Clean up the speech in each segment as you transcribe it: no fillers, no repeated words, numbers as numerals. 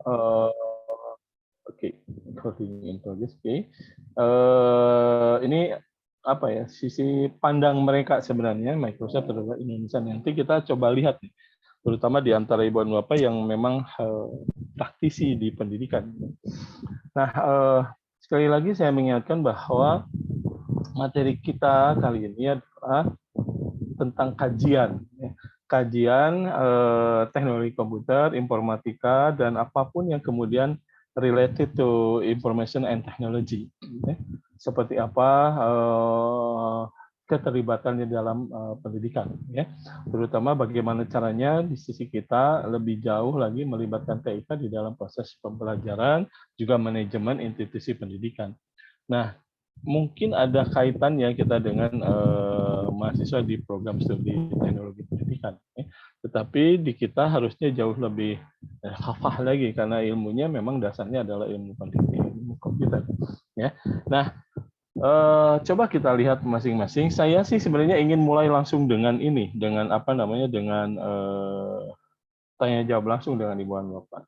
Eh, Oke, recording in progress. Oke. Ini apa ya, sisi pandang mereka sebenarnya Microsoft terhadap Indonesia. Nanti kita coba lihat nih, terutama di antara ibu dan bapak yang memang praktisi di pendidikan. Nah, sekali lagi saya mengingatkan bahwa materi kita kali ini adalah tentang kajian, ya. Kajian teknologi komputer, informatika, dan apapun yang kemudian related to information and technology. Ya. Seperti apa keterlibatannya dalam pendidikan, ya. Terutama bagaimana caranya di sisi kita lebih jauh lagi melibatkan TIK di dalam proses pembelajaran, juga manajemen institusi pendidikan. Nah, mungkin ada kaitannya kita dengan mahasiswa di program studi teknologi pendidikan. Tetapi di kita harusnya jauh lebih hafah lagi karena ilmunya memang dasarnya adalah ilmu pendidikan, ilmu komputer. Ya. Nah, coba kita lihat masing-masing. Saya sih sebenarnya ingin mulai langsung dengan ini, dengan apa namanya, dengan tanya jawab langsung dengan Ibu Bapak.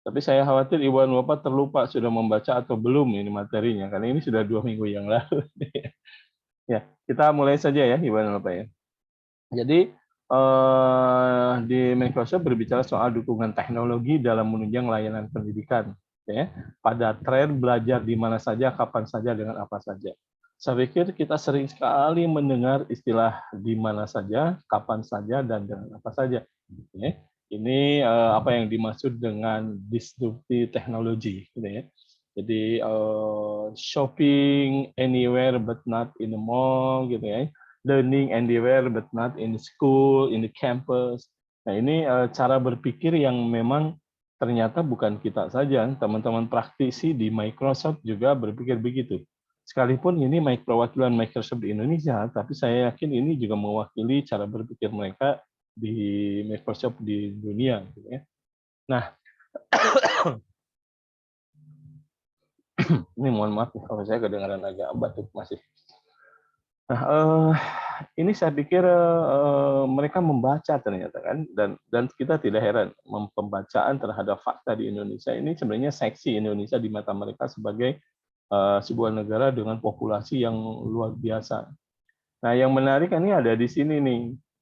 Tapi saya khawatir Ibu dan Bapak terlupa sudah membaca atau belum ini materinya, karena ini sudah 2 minggu yang lalu. Ya, kita mulai saja ya Ibu dan Bapak ya. Jadi di Microsoft berbicara soal dukungan teknologi dalam menunjang layanan pendidikan, ya, pada tren belajar di mana saja, kapan saja, dengan apa saja. Saya pikir kita sering sekali mendengar istilah di mana saja, kapan saja, dan dengan apa saja. Ya. Ini apa yang dimaksud dengan disruptive technology, gitu ya. Jadi shopping anywhere but not in the mall, gitu ya. Learning anywhere but not in the school, in the campus. Nah ini cara berpikir yang memang ternyata bukan kita saja, teman-teman praktisi di Microsoft juga berpikir begitu. Sekalipun ini perwakilan Microsoft di Indonesia, tapi saya yakin ini juga mewakili cara berpikir mereka di Microsoft di dunia. Gitu ya. Nah, ini mohon maaf kalau saya kedengaran agak batuk masih. Nah, ini saya pikir mereka membaca ternyata kan, dan kita tidak heran pembacaan terhadap fakta di Indonesia ini sebenarnya seksi Indonesia di mata mereka sebagai sebuah negara dengan populasi yang luar biasa. Nah, yang menarik ini ada di sini nih,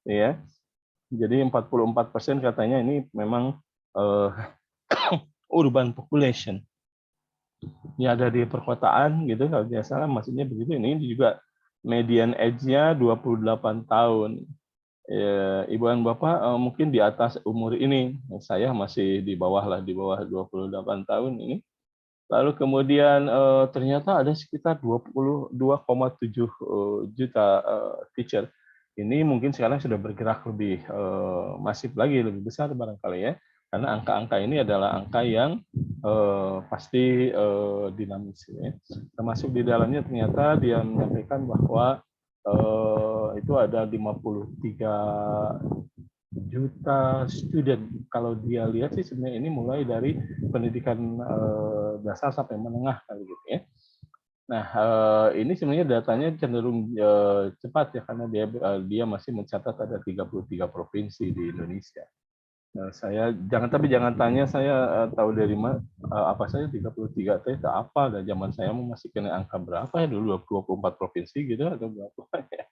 ya. Jadi 44% katanya ini memang urban population. Ini ada di perkotaan gitu, kalau tidak salah maksudnya begitu. Ini juga median age-nya 28 tahun. Ibu dan Bapak mungkin di atas umur ini. Saya masih di bawah lah, di bawah 28 tahun ini. Lalu kemudian ternyata ada sekitar 22,7 juta teacher. Ini mungkin sekarang sudah bergerak lebih masif lagi, lebih besar barangkali ya. Karena angka-angka ini adalah angka yang pasti dinamis. Ya. Termasuk di dalamnya ternyata dia menyampaikan bahwa itu ada 53 juta student. Kalau dia lihat sih sebenarnya ini mulai dari pendidikan dasar sampai menengah kali gitu ya. Nah, ini sebenarnya datanya cenderung cepat ya karena dia masih mencatat ada 33 provinsi di Indonesia. Saya jangan tanya saya tahu dari mana apa saja 33 teh apa, dan zaman saya masih kena angka berapa ya dulu 24 provinsi gitu atau berapa ya.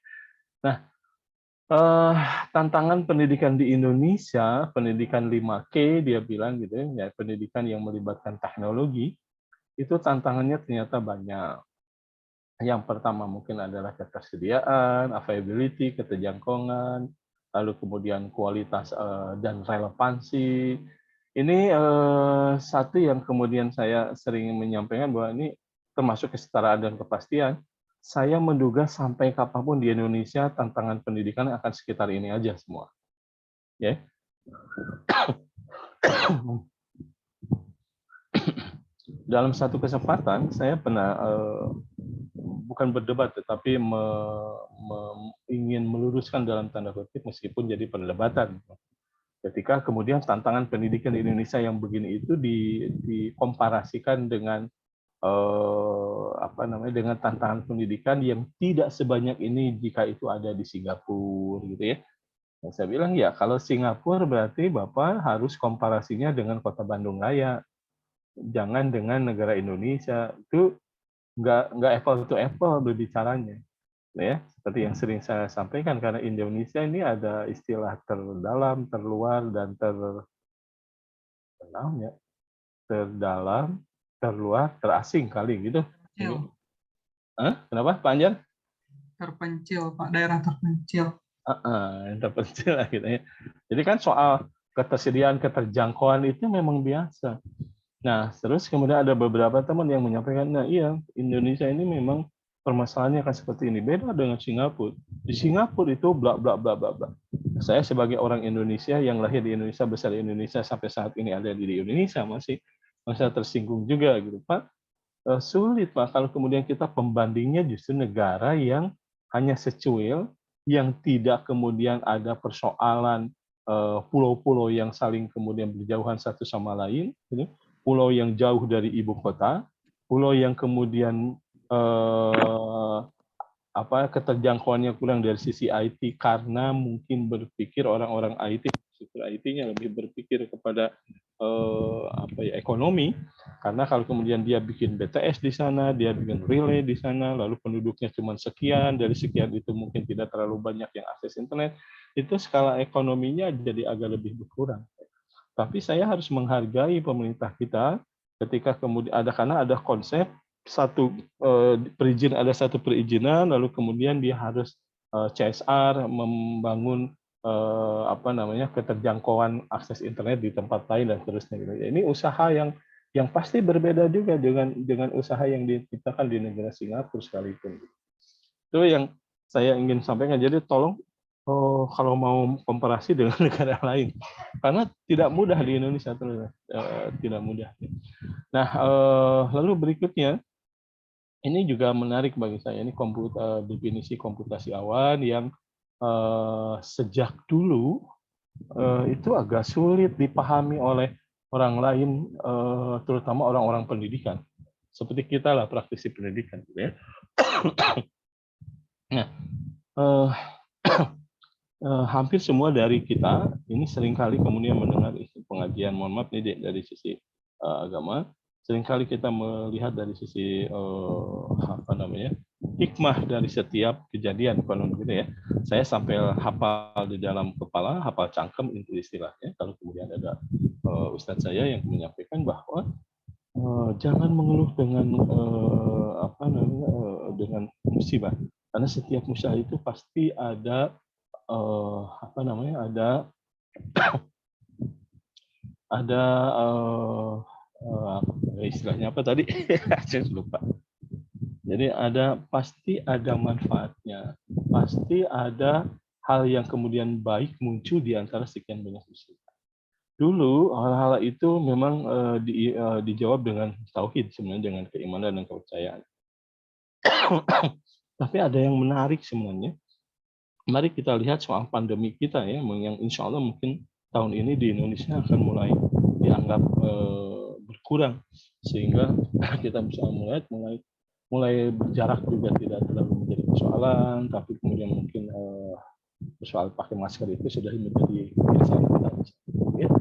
Nah, tantangan pendidikan di Indonesia, pendidikan 5K dia bilang gitu ya, pendidikan yang melibatkan teknologi, itu tantangannya ternyata banyak. Yang pertama mungkin adalah ketersediaan, availability, keterjangkauan, lalu kemudian kualitas dan relevansi. Ini satu yang kemudian saya sering menyampaikan bahwa ini termasuk kesetaraan dan kepastian. Saya menduga sampai kapanpun di Indonesia tantangan pendidikan akan sekitar ini aja semua. Ya. Dalam satu kesempatan saya pernah bukan berdebat tetapi ingin meluruskan dalam tanda kutip meskipun jadi perdebatan. Ketika kemudian tantangan pendidikan di Indonesia yang begini itu dikomparasikan dengan dengan tantangan pendidikan yang tidak sebanyak ini jika itu ada di Singapura gitu ya. Nah, saya bilang, ya kalau Singapura berarti Bapak harus komparasinya dengan Kota Bandung Raya, jangan dengan negara Indonesia. Itu nggak apple to apple berbicaranya. Ya, seperti yang sering saya sampaikan, karena Indonesia ini ada istilah terdalam, terluar, dan terdalam, terluar, terasing kali gitu. Terpencil, Kenapa, Pak Anjar? terpencil, Pak, daerah terpencil. Yang terpencil lah gitu ya. Jadi kan soal ketersediaan, keterjangkauan itu memang biasa. Nah, terus kemudian ada beberapa teman yang menyampaikan, nah iya, Indonesia ini memang permasalahannya akan seperti ini. Beda dengan Singapura. Di Singapura itu bla bla bla bla bla. Saya sebagai orang Indonesia yang lahir di Indonesia, besar di Indonesia, sampai saat ini ada di Indonesia, masih tersinggung juga gitu, Pak. Sulit, Pak, kalau kemudian kita pembandingnya justru negara yang hanya secuil, yang tidak kemudian ada persoalan pulau-pulau yang saling kemudian berjauhan satu sama lain, gitu. Pulau yang jauh dari ibu kota, pulau yang kemudian eh, keterjangkauannya kurang dari sisi IT, karena mungkin berpikir orang-orang IT, struktur IT-nya lebih berpikir kepada ekonomi, karena kalau kemudian dia bikin BTS di sana, dia bikin relay di sana, lalu penduduknya cuma sekian, dari sekian itu mungkin tidak terlalu banyak yang akses internet, itu skala ekonominya jadi agak lebih berkurang. Tapi saya harus menghargai pemerintah kita ketika kemudian karena ada konsep ada satu perizinan, lalu kemudian dia harus CSR, membangun keterjangkauan akses internet di tempat lain dan seterusnya. Ini usaha yang pasti berbeda juga dengan usaha yang diciptakan di negara Singapura sekalipun. Itu yang saya ingin sampaikan. Jadi tolong kalau mau komparasi dengan negara lain, karena tidak mudah di Indonesia, tidak mudah. Nah, lalu berikutnya, ini juga menarik bagi saya, ini definisi komputasi awan yang sejak dulu itu agak sulit dipahami oleh orang lain, terutama orang-orang pendidikan, seperti kita lah, praktisi pendidikan, gitu ya. Nah, hampir semua dari kita ini seringkali kemudian mendengar pengajian, mohon maaf ini dari sisi agama, seringkali kita melihat dari sisi hikmah dari setiap kejadian, konon gitu ya. Saya sampai hafal di dalam kepala, hafal cangkem itu istilahnya. Kalau kemudian ada ustadz saya yang menyampaikan bahwa jangan mengeluh dengan dengan musibah, karena setiap musibah itu pasti ada ada istilahnya apa tadi? Saya lupa. Jadi pasti ada manfaatnya, pasti ada hal yang kemudian baik muncul di antara sekian banyak musibah. Dulu hal-hal itu memang dijawab dengan tauhid, sebenarnya dengan keimanan dan kepercayaan. Tapi ada yang menarik sebenarnya. Mari kita lihat soal pandemi kita ya, yang insya Allah mungkin tahun ini di Indonesia akan mulai dianggap berkurang, sehingga kita bisa mulai berjarak juga tidak terlalu menjadi persoalan, tapi kemudian mungkin soal pakai masker itu sudah menjadi kebiasaan kita. Ya.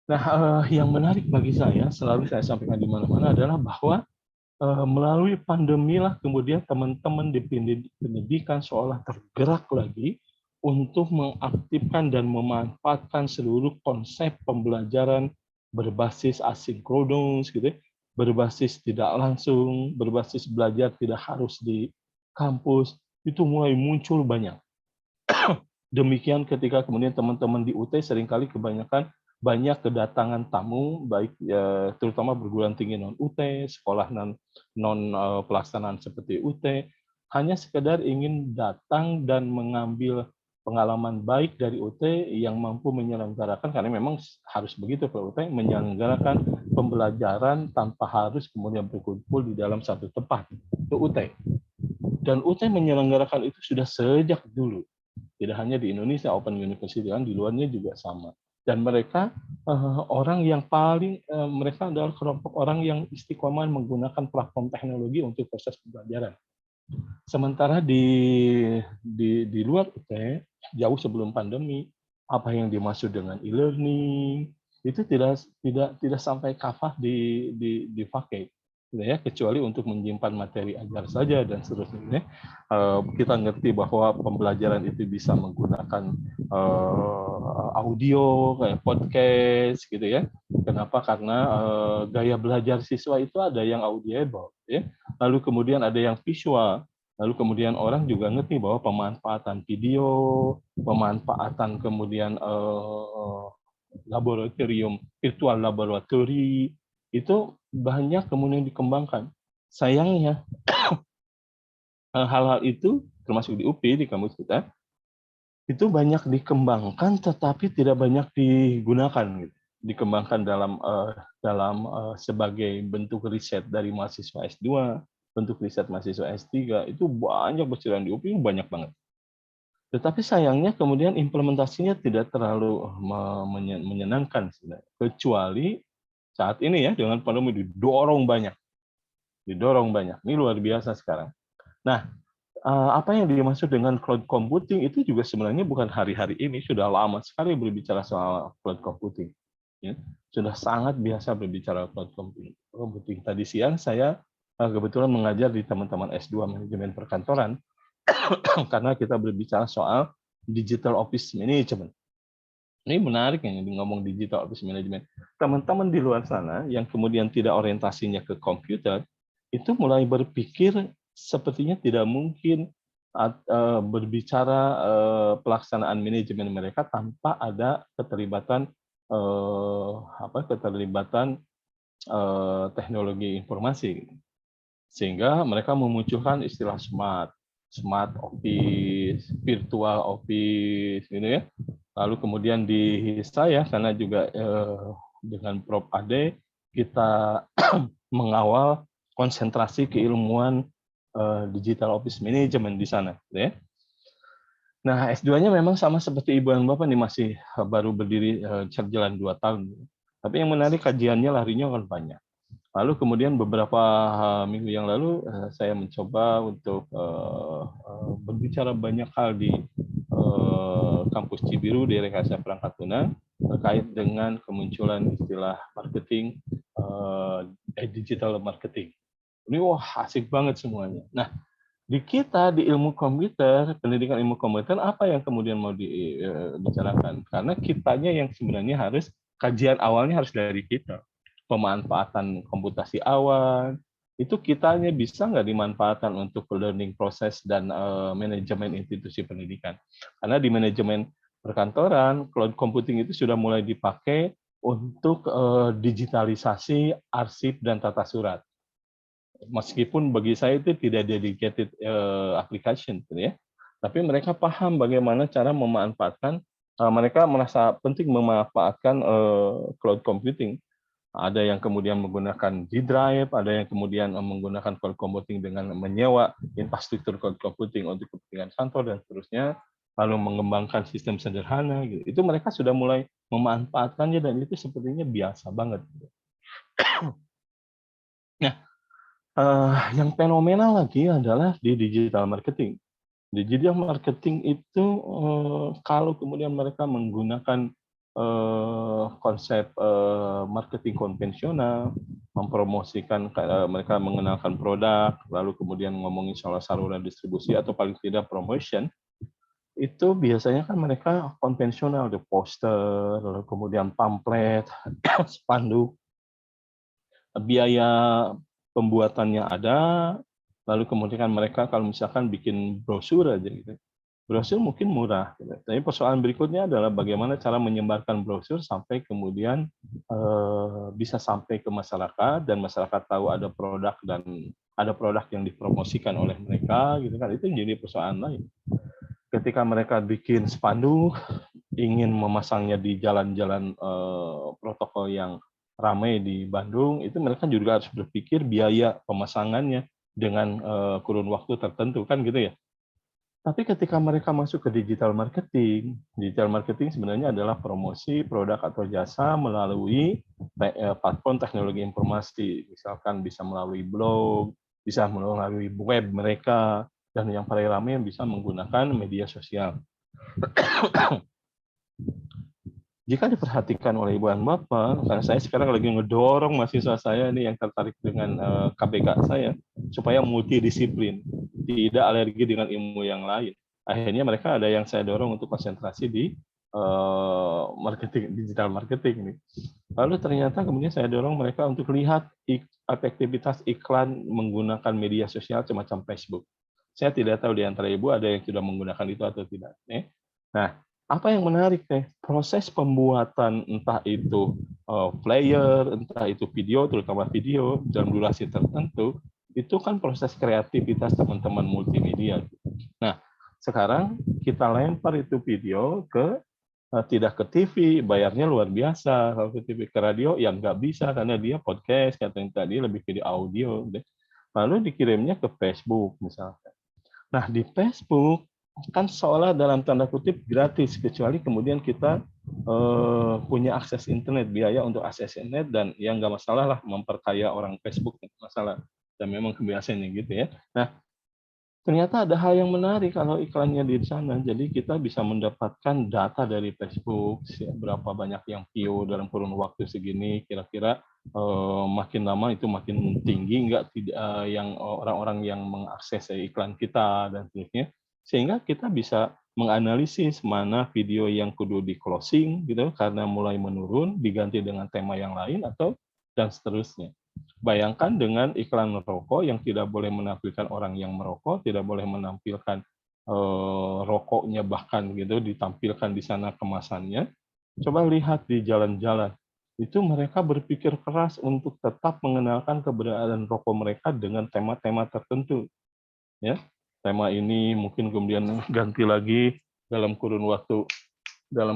Nah, yang menarik bagi saya, selalu saya sampaikan di mana-mana adalah bahwa melalui pandemi lah kemudian teman-teman di pendidikan seolah tergerak lagi untuk mengaktifkan dan memanfaatkan seluruh konsep pembelajaran berbasis asinkronus gitu ya, berbasis tidak langsung, berbasis belajar tidak harus di kampus, itu mulai muncul banyak. Demikian ketika kemudian teman-teman di UT seringkali kebanyakan banyak kedatangan tamu, baik terutama perguruan tinggi non-UT, sekolah non pelaksanaan seperti UT, hanya sekedar ingin datang dan mengambil pengalaman baik dari UT yang mampu menyelenggarakan, karena memang harus begitu Pak UT, menyelenggarakan pembelajaran tanpa harus kemudian berkumpul di dalam satu tempat, itu UT. Dan UT menyelenggarakan itu sudah sejak dulu. Tidak hanya di Indonesia, Open University, kan di luarnya juga sama. Dan mereka orang yang mereka adalah kelompok orang yang istiqomah menggunakan platform teknologi untuk proses pembelajaran. Sementara di luar UT, jauh sebelum pandemi. Apa yang dimaksud dengan e-learning itu tidak sampai kafah dipakai, gitu ya, kecuali untuk menyimpan materi ajar saja dan seterusnya. Kita ngerti bahwa pembelajaran itu bisa menggunakan audio kayak podcast, gitu ya. Kenapa? Karena gaya belajar siswa itu ada yang audible, ya. Lalu kemudian ada yang visual. Lalu kemudian orang juga ngerti bahwa pemanfaatan video, pemanfaatan kemudian laboratorium, virtual laboratory, itu banyak kemudian dikembangkan. Sayangnya, hal-hal itu, termasuk di UPI, di kampus kita, itu banyak dikembangkan tetapi tidak banyak digunakan. Gitu. Dikembangkan sebagai bentuk riset dari mahasiswa S2, bentuk riset mahasiswa S3, itu banyak berceliweran di UPI, banyak banget. Tetapi sayangnya kemudian implementasinya tidak terlalu menyenangkan sebenarnya. Kecuali saat ini ya, dengan pandemi didorong banyak. Ini luar biasa sekarang. Nah, apa yang dimaksud dengan cloud computing itu juga sebenarnya bukan hari-hari ini, sudah lama sekali berbicara soal cloud computing. Ya, sudah sangat biasa berbicara cloud computing. Tadi siang saya kebetulan mengajar di teman-teman S2 manajemen perkantoran, karena kita berbicara soal digital office management. Ini menarik ya ngomong digital office management. Teman-teman di luar sana yang kemudian tidak orientasinya ke komputer, itu mulai berpikir sepertinya tidak mungkin berbicara pelaksanaan manajemen mereka tanpa ada keterlibatan teknologi informasi. Sehingga mereka memunculkan istilah smart office, virtual office, gitu ya. Lalu kemudian di saya, karena juga dengan Prof. Ade, kita mengawal konsentrasi keilmuan digital office management di sana. Gitu ya. Nah, S2-nya memang sama seperti Ibu dan Bapak nih, masih baru berdiri jalan 2 tahun. Tapi yang menarik kajiannya larinya kan banyak. Lalu kemudian beberapa minggu yang lalu saya mencoba untuk berbicara banyak hal di kampus Cibiru di Rekayasa Perangkat Lunak terkait dengan kemunculan istilah marketing, digital marketing. Ini wah asik banget semuanya. Nah, di kita di ilmu komputer, pendidikan ilmu komputer, apa yang kemudian mau dibicarakan? Karena kitanya yang sebenarnya harus, kajian awalnya harus dari kita. Pemanfaatan komputasi awal, itu kitanya bisa nggak dimanfaatkan untuk learning proses dan manajemen institusi pendidikan. Karena di manajemen perkantoran, cloud computing itu sudah mulai dipakai untuk digitalisasi arsip dan tata surat. Meskipun bagi saya itu tidak dedicated application, gitu ya. Tapi mereka paham bagaimana cara memanfaatkan, mereka merasa penting memanfaatkan cloud computing. Ada yang kemudian menggunakan G-Drive, ada yang kemudian menggunakan cloud computing dengan menyewa infrastruktur cloud computing untuk kepentingan kantor dan seterusnya, lalu mengembangkan sistem sederhana. Gitu. Itu mereka sudah mulai memanfaatkannya dan itu sepertinya biasa banget. Nah, yang fenomenal lagi adalah di digital marketing. Digital marketing itu kalau kemudian mereka menggunakan konsep marketing konvensional, mempromosikan, mereka mengenalkan produk, lalu kemudian ngomongin soal saluran distribusi atau paling tidak promotion, itu biasanya kan mereka konvensional, the poster, lalu kemudian pamflet, spanduk, biaya pembuatannya ada, lalu kemudian mereka kalau misalkan bikin brosur aja gitu. Brosur mungkin murah, gitu. Tapi persoalan berikutnya adalah bagaimana cara menyebarkan brosur sampai kemudian bisa sampai ke masyarakat dan masyarakat tahu ada produk yang dipromosikan oleh mereka, gitu kan. Itu menjadi persoalan lain. Ketika mereka bikin spanduk, ingin memasangnya di jalan-jalan protokol yang ramai di Bandung, itu mereka juga harus berpikir biaya pemasangannya dengan kurun waktu tertentu, kan gitu ya. Tapi ketika mereka masuk ke digital marketing sebenarnya adalah promosi produk atau jasa melalui platform teknologi informasi. Misalkan bisa melalui blog, bisa melalui web mereka, dan yang paling ramai bisa menggunakan media sosial. Jika diperhatikan oleh Ibu dan Bapak, karena saya sekarang lagi ngedorong mahasiswa saya ini yang tertarik dengan KBK saya, supaya multidisiplin, tidak alergi dengan ilmu yang lain. Akhirnya mereka ada yang saya dorong untuk konsentrasi di marketing, digital marketing ini. Lalu ternyata kemudian saya dorong mereka untuk lihat efektivitas iklan menggunakan media sosial semacam Facebook. Saya tidak tahu di antara Ibu ada yang sudah menggunakan itu atau tidak. Nah, apa yang menarik proses pembuatan entah itu player, entah itu video, terutama video dalam durasi tertentu, itu kan proses kreativitas teman-teman multimedia. Nah, sekarang kita lempar itu video ke tidak ke TV, bayarnya luar biasa. Kalau ke TV, ke radio ya nggak bisa karena dia podcast, katanya tadi lebih video audio. Lalu dikirimnya ke Facebook misalnya. Nah, di Facebook kan seolah dalam tanda kutip gratis, kecuali kemudian kita punya akses internet, biaya untuk akses internet, dan ya nggak masalah lah memperkaya orang Facebook, masalah. Dan memang kebiasaannya gitu ya. Nah, ternyata ada hal yang menarik kalau iklannya di sana. Jadi kita bisa mendapatkan data dari Facebook, berapa banyak yang view dalam kurun waktu segini, kira-kira makin lama itu makin tinggi nggak yang orang-orang yang mengakses iklan kita dan seterusnya, sehingga kita bisa menganalisis mana video yang kudu di closing gitu karena mulai menurun, diganti dengan tema yang lain atau dan seterusnya. Bayangkan dengan iklan rokok yang tidak boleh menampilkan orang yang merokok, tidak boleh menampilkan rokoknya bahkan gitu ditampilkan di sana kemasannya. Coba lihat di jalan-jalan. Itu mereka berpikir keras untuk tetap mengenalkan keberadaan rokok mereka dengan tema-tema tertentu. Ya, tema ini mungkin kemudian ganti lagi dalam kurun waktu 3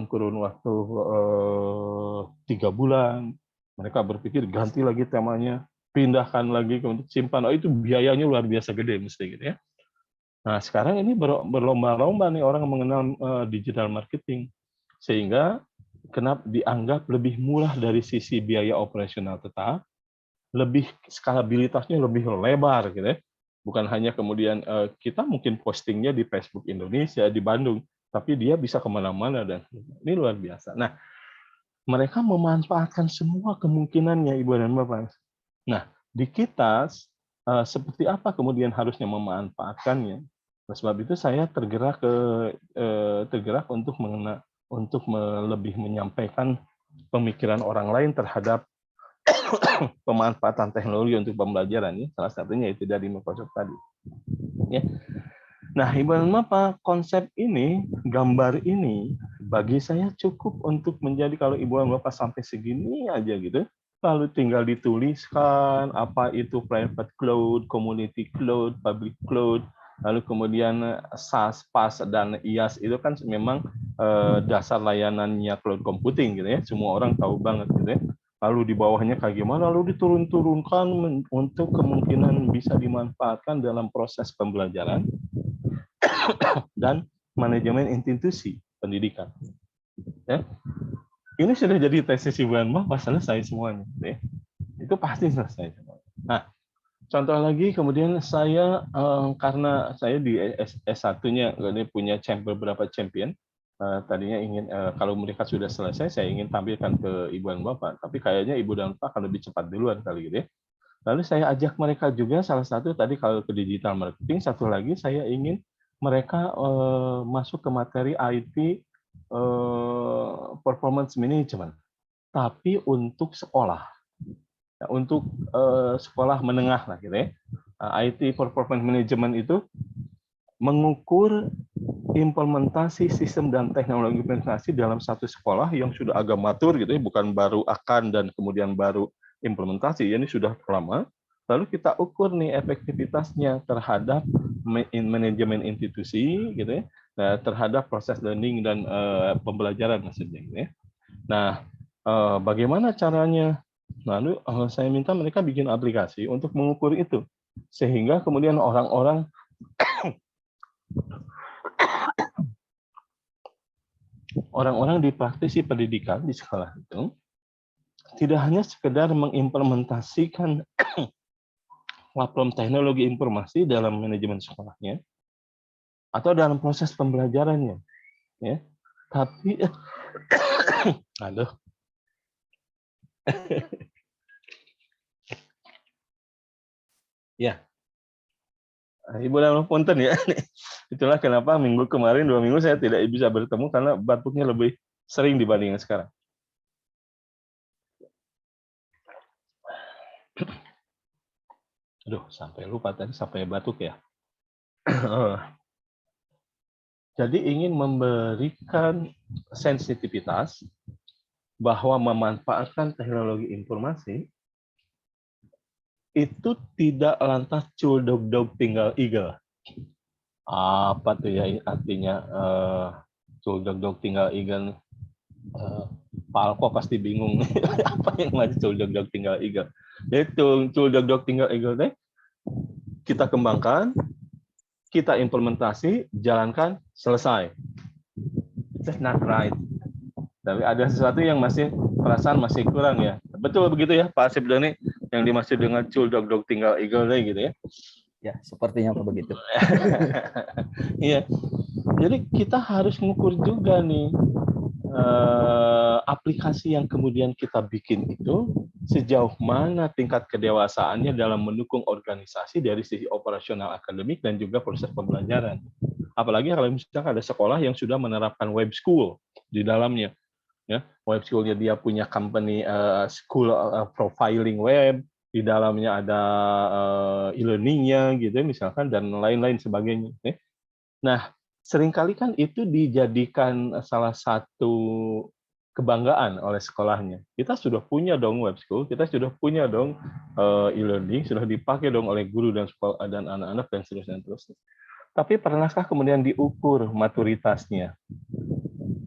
bulan. Mereka berpikir ganti lagi temanya, pindahkan lagi untuk simpan. Oh, itu biayanya luar biasa gede mesti gitu ya. Nah, sekarang ini berlomba-lomba nih orang mengenal digital marketing, sehingga kenapa dianggap lebih murah dari sisi biaya operasional tetap, lebih skalabilitasnya lebih lebar gitu ya. Bukan hanya kemudian kita mungkin postingnya di Facebook Indonesia di Bandung, tapi dia bisa kemana-mana dan ini luar biasa. Nah, mereka memanfaatkan semua kemungkinannya, Ibu dan Bapak. Nah, di kita seperti apa kemudian harusnya memanfaatkannya? Oleh sebab itu saya tergerak untuk lebih menyampaikan pemikiran orang lain terhadap pemanfaatan teknologi untuk pembelajaran. Ya. Salah satunya itu dari Microsoft tadi. Ya. Nah, Ibu dan Bapak, konsep ini, gambar ini, bagi saya cukup untuk menjadi kalau Ibu dan Bapak sampai segini aja gitu, lalu tinggal dituliskan apa itu private cloud, community cloud, public cloud, lalu kemudian SaaS, PaaS, dan IaaS itu kan memang dasar layanannya cloud computing gitu ya, semua orang tahu banget gitu ya. Lalu di bawahnya kayak gimana, lalu diturun-turunkan untuk kemungkinan bisa dimanfaatkan dalam proses pembelajaran dan manajemen institusi pendidikan. Ya. Ini sudah jadi tesis Ibu dan Bapak, selesai semuanya. Ya. Itu pasti selesai. Nah, contoh lagi kemudian saya karena saya di S1-nya ini punya beberapa champion. Tadinya ingin kalau mereka sudah selesai saya ingin tampilkan ke Ibu dan Bapak, tapi kayaknya Ibu dan Bapak akan lebih cepat duluan kali gitu ya. Lalu saya ajak mereka juga salah satu tadi kalau ke digital marketing, satu lagi saya ingin mereka masuk ke materi IT performance management, tapi untuk sekolah, untuk sekolah menengah lah gitu ya. IT performance management itu mengukur implementasi sistem dan teknologi informasi dalam satu sekolah yang sudah agak matur gitu ya, bukan baru akan dan kemudian baru implementasi, ini sudah lama. Lalu kita ukur nih efektivitasnya terhadap manajemen institusi gitu ya, terhadap proses learning dan pembelajaran maksudnya gitu ya. Nah, bagaimana caranya? Lalu saya minta mereka bikin aplikasi untuk mengukur itu, sehingga kemudian orang-orang di praktisi pendidikan di sekolah itu tidak hanya sekedar mengimplementasikan platform teknologi informasi dalam manajemen sekolahnya atau dalam proses pembelajarannya, ya. Tapi aduh. Ya, Ibu dan punten ya. Itulah kenapa minggu kemarin 2 minggu saya tidak bisa bertemu karena batuknya lebih sering dibandingkan sekarang. Aduh, sampai lupa tadi sampai batuk ya. Jadi ingin memberikan sensitivitas bahwa memanfaatkan teknologi informasi itu tidak lantas culdog-dog tinggal eagle. Apa tuh ya artinya culdog-dog tinggal eagle? Pak Alko pasti bingung apa yang masih culdog-dog tinggal eagle. Jadi culdog-dog tinggal eagle deh kita kembangkan, kita implementasi, jalankan, selesai. That's not right. Tapi ada sesuatu yang masih perasaan masih kurang ya. Betul begitu ya Pak Asep Doni yang dimaksud dengan culdog-dog tinggal eagle deh gitu ya. Ya, sepertinya begitu. Iya. Jadi kita harus mengukur juga nih aplikasi yang kemudian kita bikin itu sejauh mana tingkat kedewasaannya dalam mendukung organisasi dari sisi operasional akademik dan juga proses pembelajaran. Apalagi kalau misalkan ada sekolah yang sudah menerapkan web school di dalamnya. Ya, web school-nya dia punya company school profiling web, di dalamnya ada e-learning-nya gitu misalkan dan lain-lain sebagainya. Nah, seringkali kan itu dijadikan salah satu kebanggaan oleh sekolahnya. Kita sudah punya dong web school, kita sudah punya dong e-learning, sudah dipakai dong oleh guru dan sekolah dan anak-anak dan seterusnya. Tapi pernahkah kemudian diukur maturitasnya?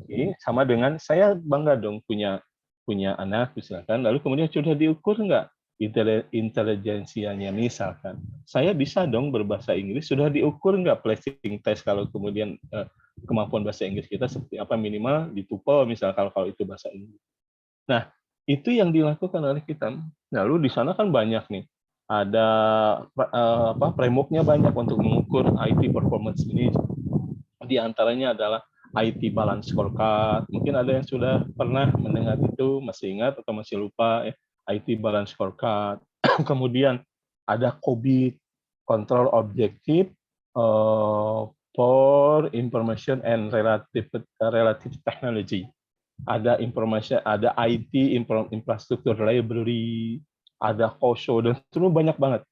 Oke, sama dengan saya bangga dong punya anak misalkan, lalu kemudian sudah diukur nggak intelijensianya misalkan. Saya bisa dong berbahasa Inggris, sudah diukur nggak placing test kalau kemudian kemampuan bahasa Inggris kita seperti apa minimal di TOEFL misalkan kalau itu bahasa Inggris. Nah, itu yang dilakukan oleh kita. Lalu di sana kan banyak nih. Ada framework-nya banyak untuk mengukur IT performance ini. Di antaranya adalah IT Balance Scorecard. Mungkin ada yang sudah pernah mendengar itu, masih ingat atau masih lupa ya. IT Balance Scorecard. Kemudian ada COBIT, Control Objective for Information and Relative Technology. Ada information, ada IT Infrastructure Library, ada COSO dan itu banyak banget.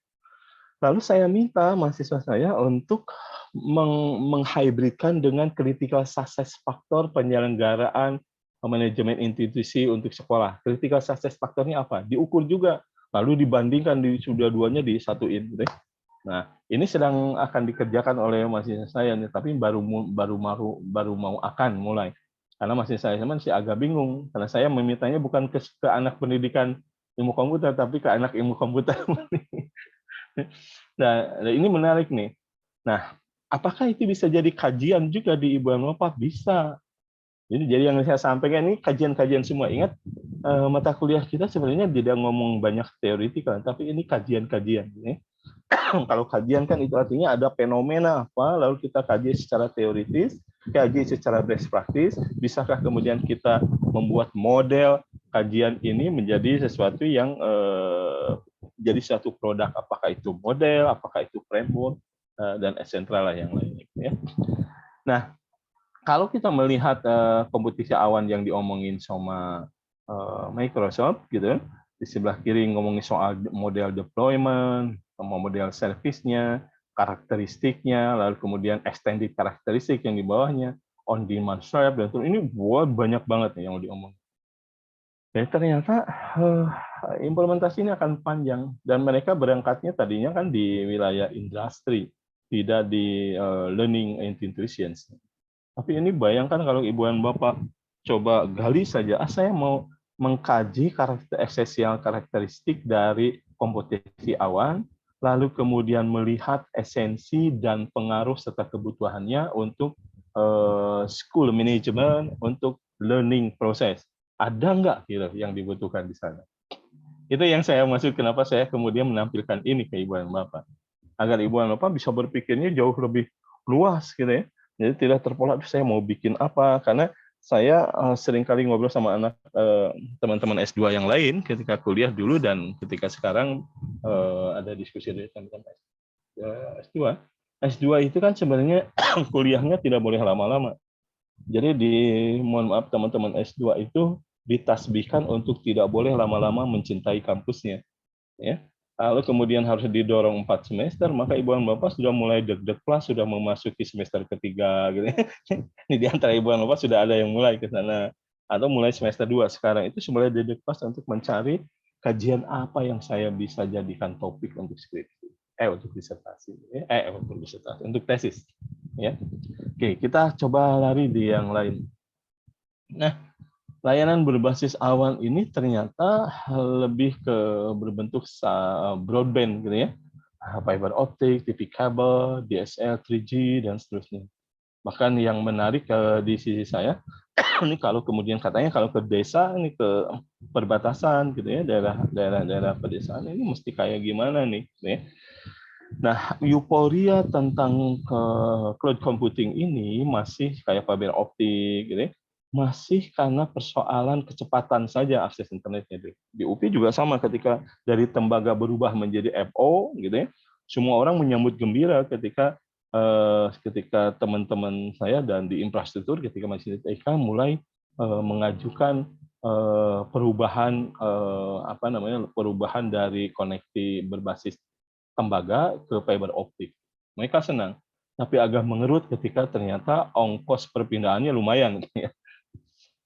Lalu saya minta mahasiswa saya untuk menghybridkan dengan critical success factor penyelenggaraan manajemen institusi untuk sekolah. Critical success factor-nya apa? Diukur juga. Lalu dibandingkan sudah duanya disatuin. Nah, ini sedang akan dikerjakan oleh mahasiswa saya nih, tapi baru mau akan mulai. Karena mahasiswa saya masih agak bingung karena saya memintanya bukan ke anak pendidikan ilmu komputer tapi ke anak ilmu komputer. Nah, ini menarik nih. Nah, apakah itu bisa jadi kajian juga di Ibu Anwar? Bisa. Jadi yang saya sampaikan ini kajian-kajian semua. Ingat, mata kuliah kita sebenarnya tidak ngomong banyak teoritikal, tapi ini kajian-kajian. Kalau kajian kan itu artinya ada fenomena apa, lalu kita kaji secara teoritis, kaji secara best practice, bisakah kemudian kita membuat model kajian ini menjadi sesuatu yang jadi suatu produk, apakah itu model, apakah itu framework, dan sentral lah yang lainnya. Ya. Nah, kalau kita melihat kompetisi awan yang diomongin sama Microsoft, gitu, di sebelah kiri ngomongin soal model deployment, model service-nya, karakteristiknya, lalu kemudian extended karakteristik yang di bawahnya, on-demand serve, dan ini banyak banget nih yang diomongin. Dan ternyata implementasi ini akan panjang dan mereka berangkatnya tadinya kan di wilayah industri, tidak di learning institutions. Tapi ini bayangkan kalau Ibu dan Bapak coba gali saja, saya mau mengkaji esensial karakteristik dari kompetisi awan, lalu kemudian melihat esensi dan pengaruh serta kebutuhannya untuk school management, untuk learning process. Ada nggak gitu yang dibutuhkan di sana? Itu yang saya maksud kenapa saya kemudian menampilkan ini ke Ibu dan Bapak. Agar Ibu dan Bapak bisa berpikirnya jauh lebih luas gitu ya. Jadi tidak terpola, "Aduh, saya mau bikin apa?" Karena saya sering kali ngobrol sama anak teman-teman S2 yang lain ketika kuliah dulu dan ketika sekarang ada diskusi dari teman-teman S2. S2 itu kan sebenarnya kuliahnya tidak boleh lama-lama. Jadi mohon maaf teman-teman S2 itu ditasbihkan untuk tidak boleh lama-lama mencintai kampusnya, ya. Lalu kemudian harus didorong 4 semester, maka ibu dan bapak sudah mulai deg-deg sudah memasuki semester ketiga, gitu. Ini di antara ibu dan bapak sudah ada yang mulai ke sana, atau mulai semester 2 sekarang itu mulai deg-deg untuk mencari kajian apa yang saya bisa jadikan topik untuk skripsi, untuk disertasi, untuk tesis, ya. Oke, kita coba lari di yang lain. Nah, layanan berbasis awan ini ternyata lebih ke berbentuk broadband gitu ya. Fiber optik, TV kabel, DSL, 3G dan seterusnya. Bahkan yang menarik di sisi saya, ini kalau kemudian katanya kalau ke desa ini ke perbatasan gitu ya, daerah pedesaan ini mesti kayak gimana nih, gitu ya. Nah, euforia tentang cloud computing ini masih kayak fiber optik gitu ya. Masih karena persoalan kecepatan saja akses internetnya. Di UPI juga sama ketika dari tembaga berubah menjadi FO gitu ya. Semua orang menyambut gembira ketika teman-teman saya dan di infrastruktur ketika masih di TK mulai mengajukan perubahan dari konekti berbasis tembaga ke fiber optik. Mereka senang, tapi agak mengerut ketika ternyata ongkos perpindahannya lumayan.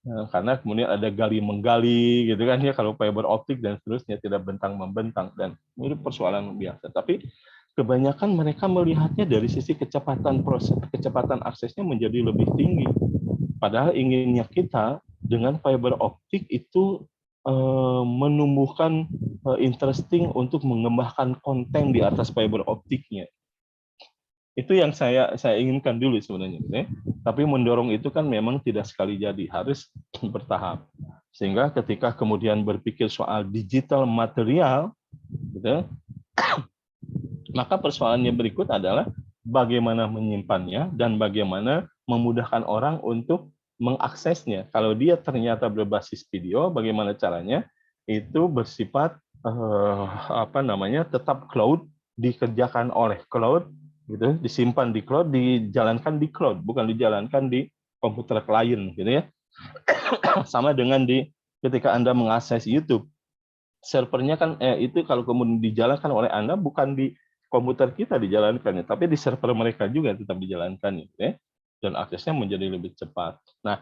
Karena kemudian ada gali menggali gitu kan ya, kalau fiber optik dan seterusnya tidak bentang membentang, dan itu persoalan biasa. Tapi kebanyakan mereka melihatnya dari sisi kecepatan aksesnya menjadi lebih tinggi. Padahal inginnya kita dengan fiber optik itu menumbuhkan interesting untuk mengembangkan konten di atas fiber optiknya. Itu yang saya inginkan dulu sebenarnya, ya. Tapi mendorong itu kan memang tidak sekali jadi, harus bertahap. Sehingga ketika kemudian berpikir soal digital material, gitu, maka persoalannya berikut adalah bagaimana menyimpannya dan bagaimana memudahkan orang untuk mengaksesnya. Kalau dia ternyata berbasis video, bagaimana caranya itu bersifat tetap cloud, dikerjakan oleh cloud, gitu, disimpan di cloud, dijalankan di cloud, bukan dijalankan di komputer klien, gitu ya. Sama dengan ketika Anda mengakses YouTube, servernya kan itu kalau kemudian dijalankan oleh Anda bukan di komputer kita dijalankannya, tapi di server mereka juga tetap dijalankan, gitu ya. Dan aksesnya menjadi lebih cepat. Nah,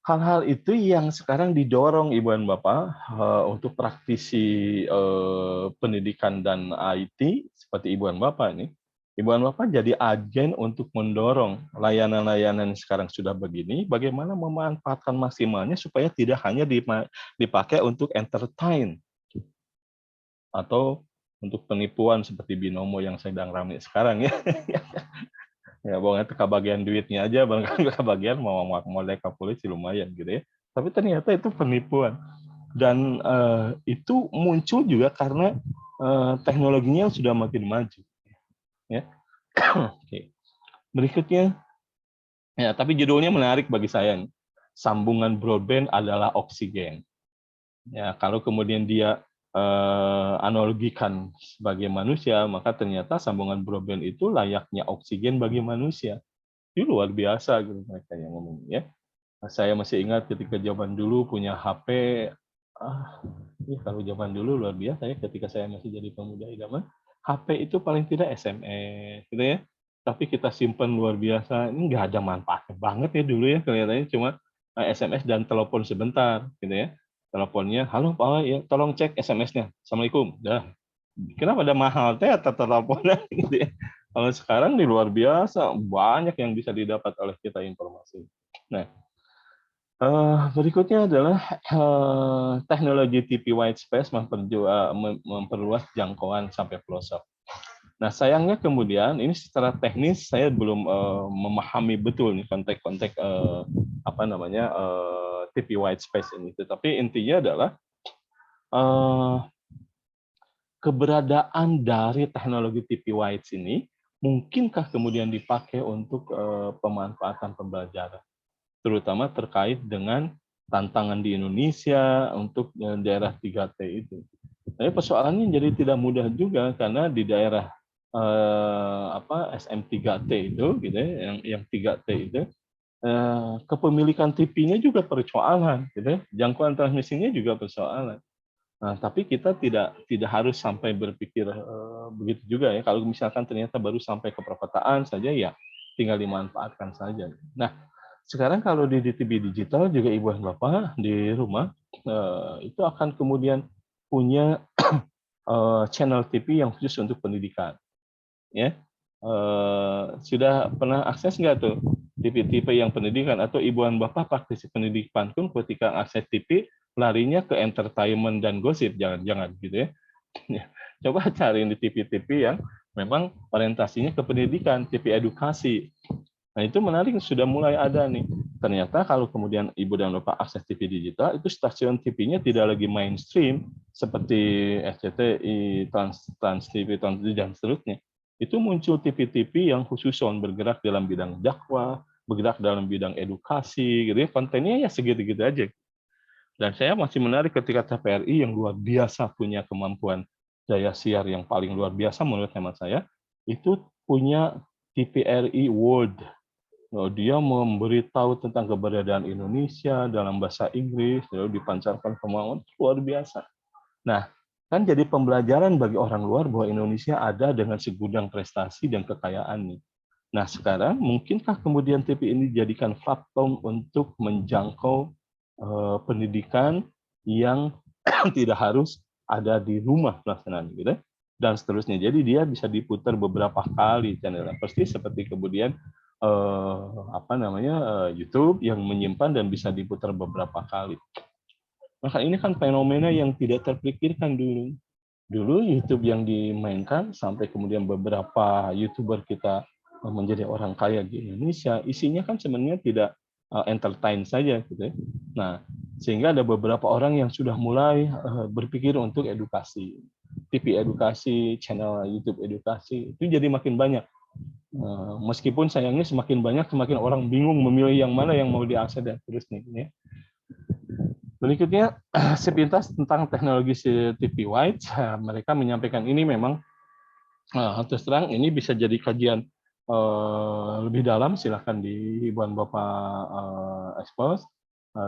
hal-hal itu yang sekarang didorong Ibu dan Bapak untuk praktisi pendidikan dan IT seperti Ibu dan Bapak ini. Ibu dan Bapak jadi agen untuk mendorong layanan-layanan yang sekarang sudah begini, bagaimana memanfaatkan maksimalnya supaya tidak hanya dipakai untuk entertain atau untuk penipuan seperti binomo yang sedang ramai sekarang ya. Ya, bawangnya kebagian duitnya aja, barangkali kebagian mau modal polisi lumayan gitu ya. Tapi ternyata itu penipuan. Dan itu muncul juga karena teknologinya sudah makin maju. Ya. Oke. Berikutnya, ya, tapi judulnya menarik bagi saya. Sambungan broadband adalah oksigen. Ya, kalau kemudian dia analogikan sebagai manusia, maka ternyata sambungan broadband itu layaknya oksigen bagi manusia. Itu luar biasa gitu mereka yang ngomong ya. Saya masih ingat ketika zaman dulu punya HP, kalau zaman dulu luar biasa ya, ketika saya masih jadi pemuda idaman, HP itu paling tidak SMS gitu ya. Tapi kita simpan luar biasa, ini nggak ada manfaatnya banget ya dulu ya, kelihatannya cuma SMS dan telepon sebentar gitu ya. Teleponnya, halo Pak, ya tolong cek SMS-nya. Assalamualaikum. Dah. Kenapa ada mahal teh atau teleponnya gitu ya. Kalau sekarang di luar biasa, banyak yang bisa didapat oleh kita informasi. Nah, berikutnya adalah teknologi TV white space memperluas jangkauan sampai pelosok. Nah, sayangnya kemudian ini secara teknis saya belum memahami betul nih konteks-konteks TV white space ini. Tetapi intinya adalah keberadaan dari teknologi TV white ini mungkinkah kemudian dipakai untuk pemanfaatan pembelajaran, terutama terkait dengan tantangan di Indonesia untuk daerah 3T itu. Tapi persoalannya jadi tidak mudah juga karena di daerah SM3T itu, gitu ya, yang 3T itu, kepemilikan TV-nya juga persoalan, gitu ya. Jangkauan transmisinya juga persoalan. Nah, tapi kita tidak harus sampai berpikir begitu juga ya. Kalau misalkan ternyata baru sampai ke perkotaan saja, ya tinggal dimanfaatkan saja. Nah, sekarang kalau di TV digital juga ibu dan bapak di rumah itu akan kemudian punya channel TV yang khusus untuk pendidikan, ya. Sudah pernah akses nggak tuh TV-TV yang pendidikan, atau ibu dan bapak praktisi pendidikan pun ketika akses TV larinya ke entertainment dan gosip, jangan-jangan gitu ya. Coba cari di TV-TV yang memang orientasinya ke pendidikan, TV edukasi. Nah, itu menarik, sudah mulai ada nih. Ternyata kalau kemudian ibu dan bapak akses TV digital, itu stasiun TV-nya tidak lagi mainstream seperti SCTI, Trans TV, dan seterusnya. Itu muncul TV-TV yang khusus bergerak dalam bidang dakwah, bergerak dalam bidang edukasi, gitu ya. Kontennya ya segitu-gitu aja. Dan saya masih menarik ketika TVRI yang luar biasa punya kemampuan daya siar yang paling luar biasa menurut hemat saya, itu punya TVRI World. Dia memberitahu tentang keberadaan Indonesia dalam bahasa Inggris, lalu dipancarkan kemauan luar biasa. Nah, kan jadi pembelajaran bagi orang luar bahwa Indonesia ada dengan segudang prestasi dan kekayaannya. Nah, sekarang mungkinkah kemudian TV ini dijadikan platform untuk menjangkau pendidikan yang tidak harus ada di rumah pelaksanaan, gitu, dan seterusnya. Jadi dia bisa diputar beberapa kali channelnya, persis seperti kemudian YouTube yang menyimpan dan bisa diputar beberapa kali. Maka ini kan fenomena yang tidak terpikirkan dulu. Dulu YouTube yang dimainkan sampai kemudian beberapa YouTuber kita menjadi orang kaya di Indonesia, isinya kan sebenarnya tidak entertain saja, gitu ya. Nah, sehingga ada beberapa orang yang sudah mulai berpikir untuk edukasi, TV edukasi, channel YouTube edukasi, itu jadi makin banyak. Meskipun sayangnya semakin banyak, semakin orang bingung memilih yang mana yang mau diakses dan seterusnya. Ya. Berikutnya, sepintas tentang teknologi CCTV White, mereka menyampaikan ini memang terus terang ini bisa jadi kajian lebih dalam, silakan di Ibu Bapak expose.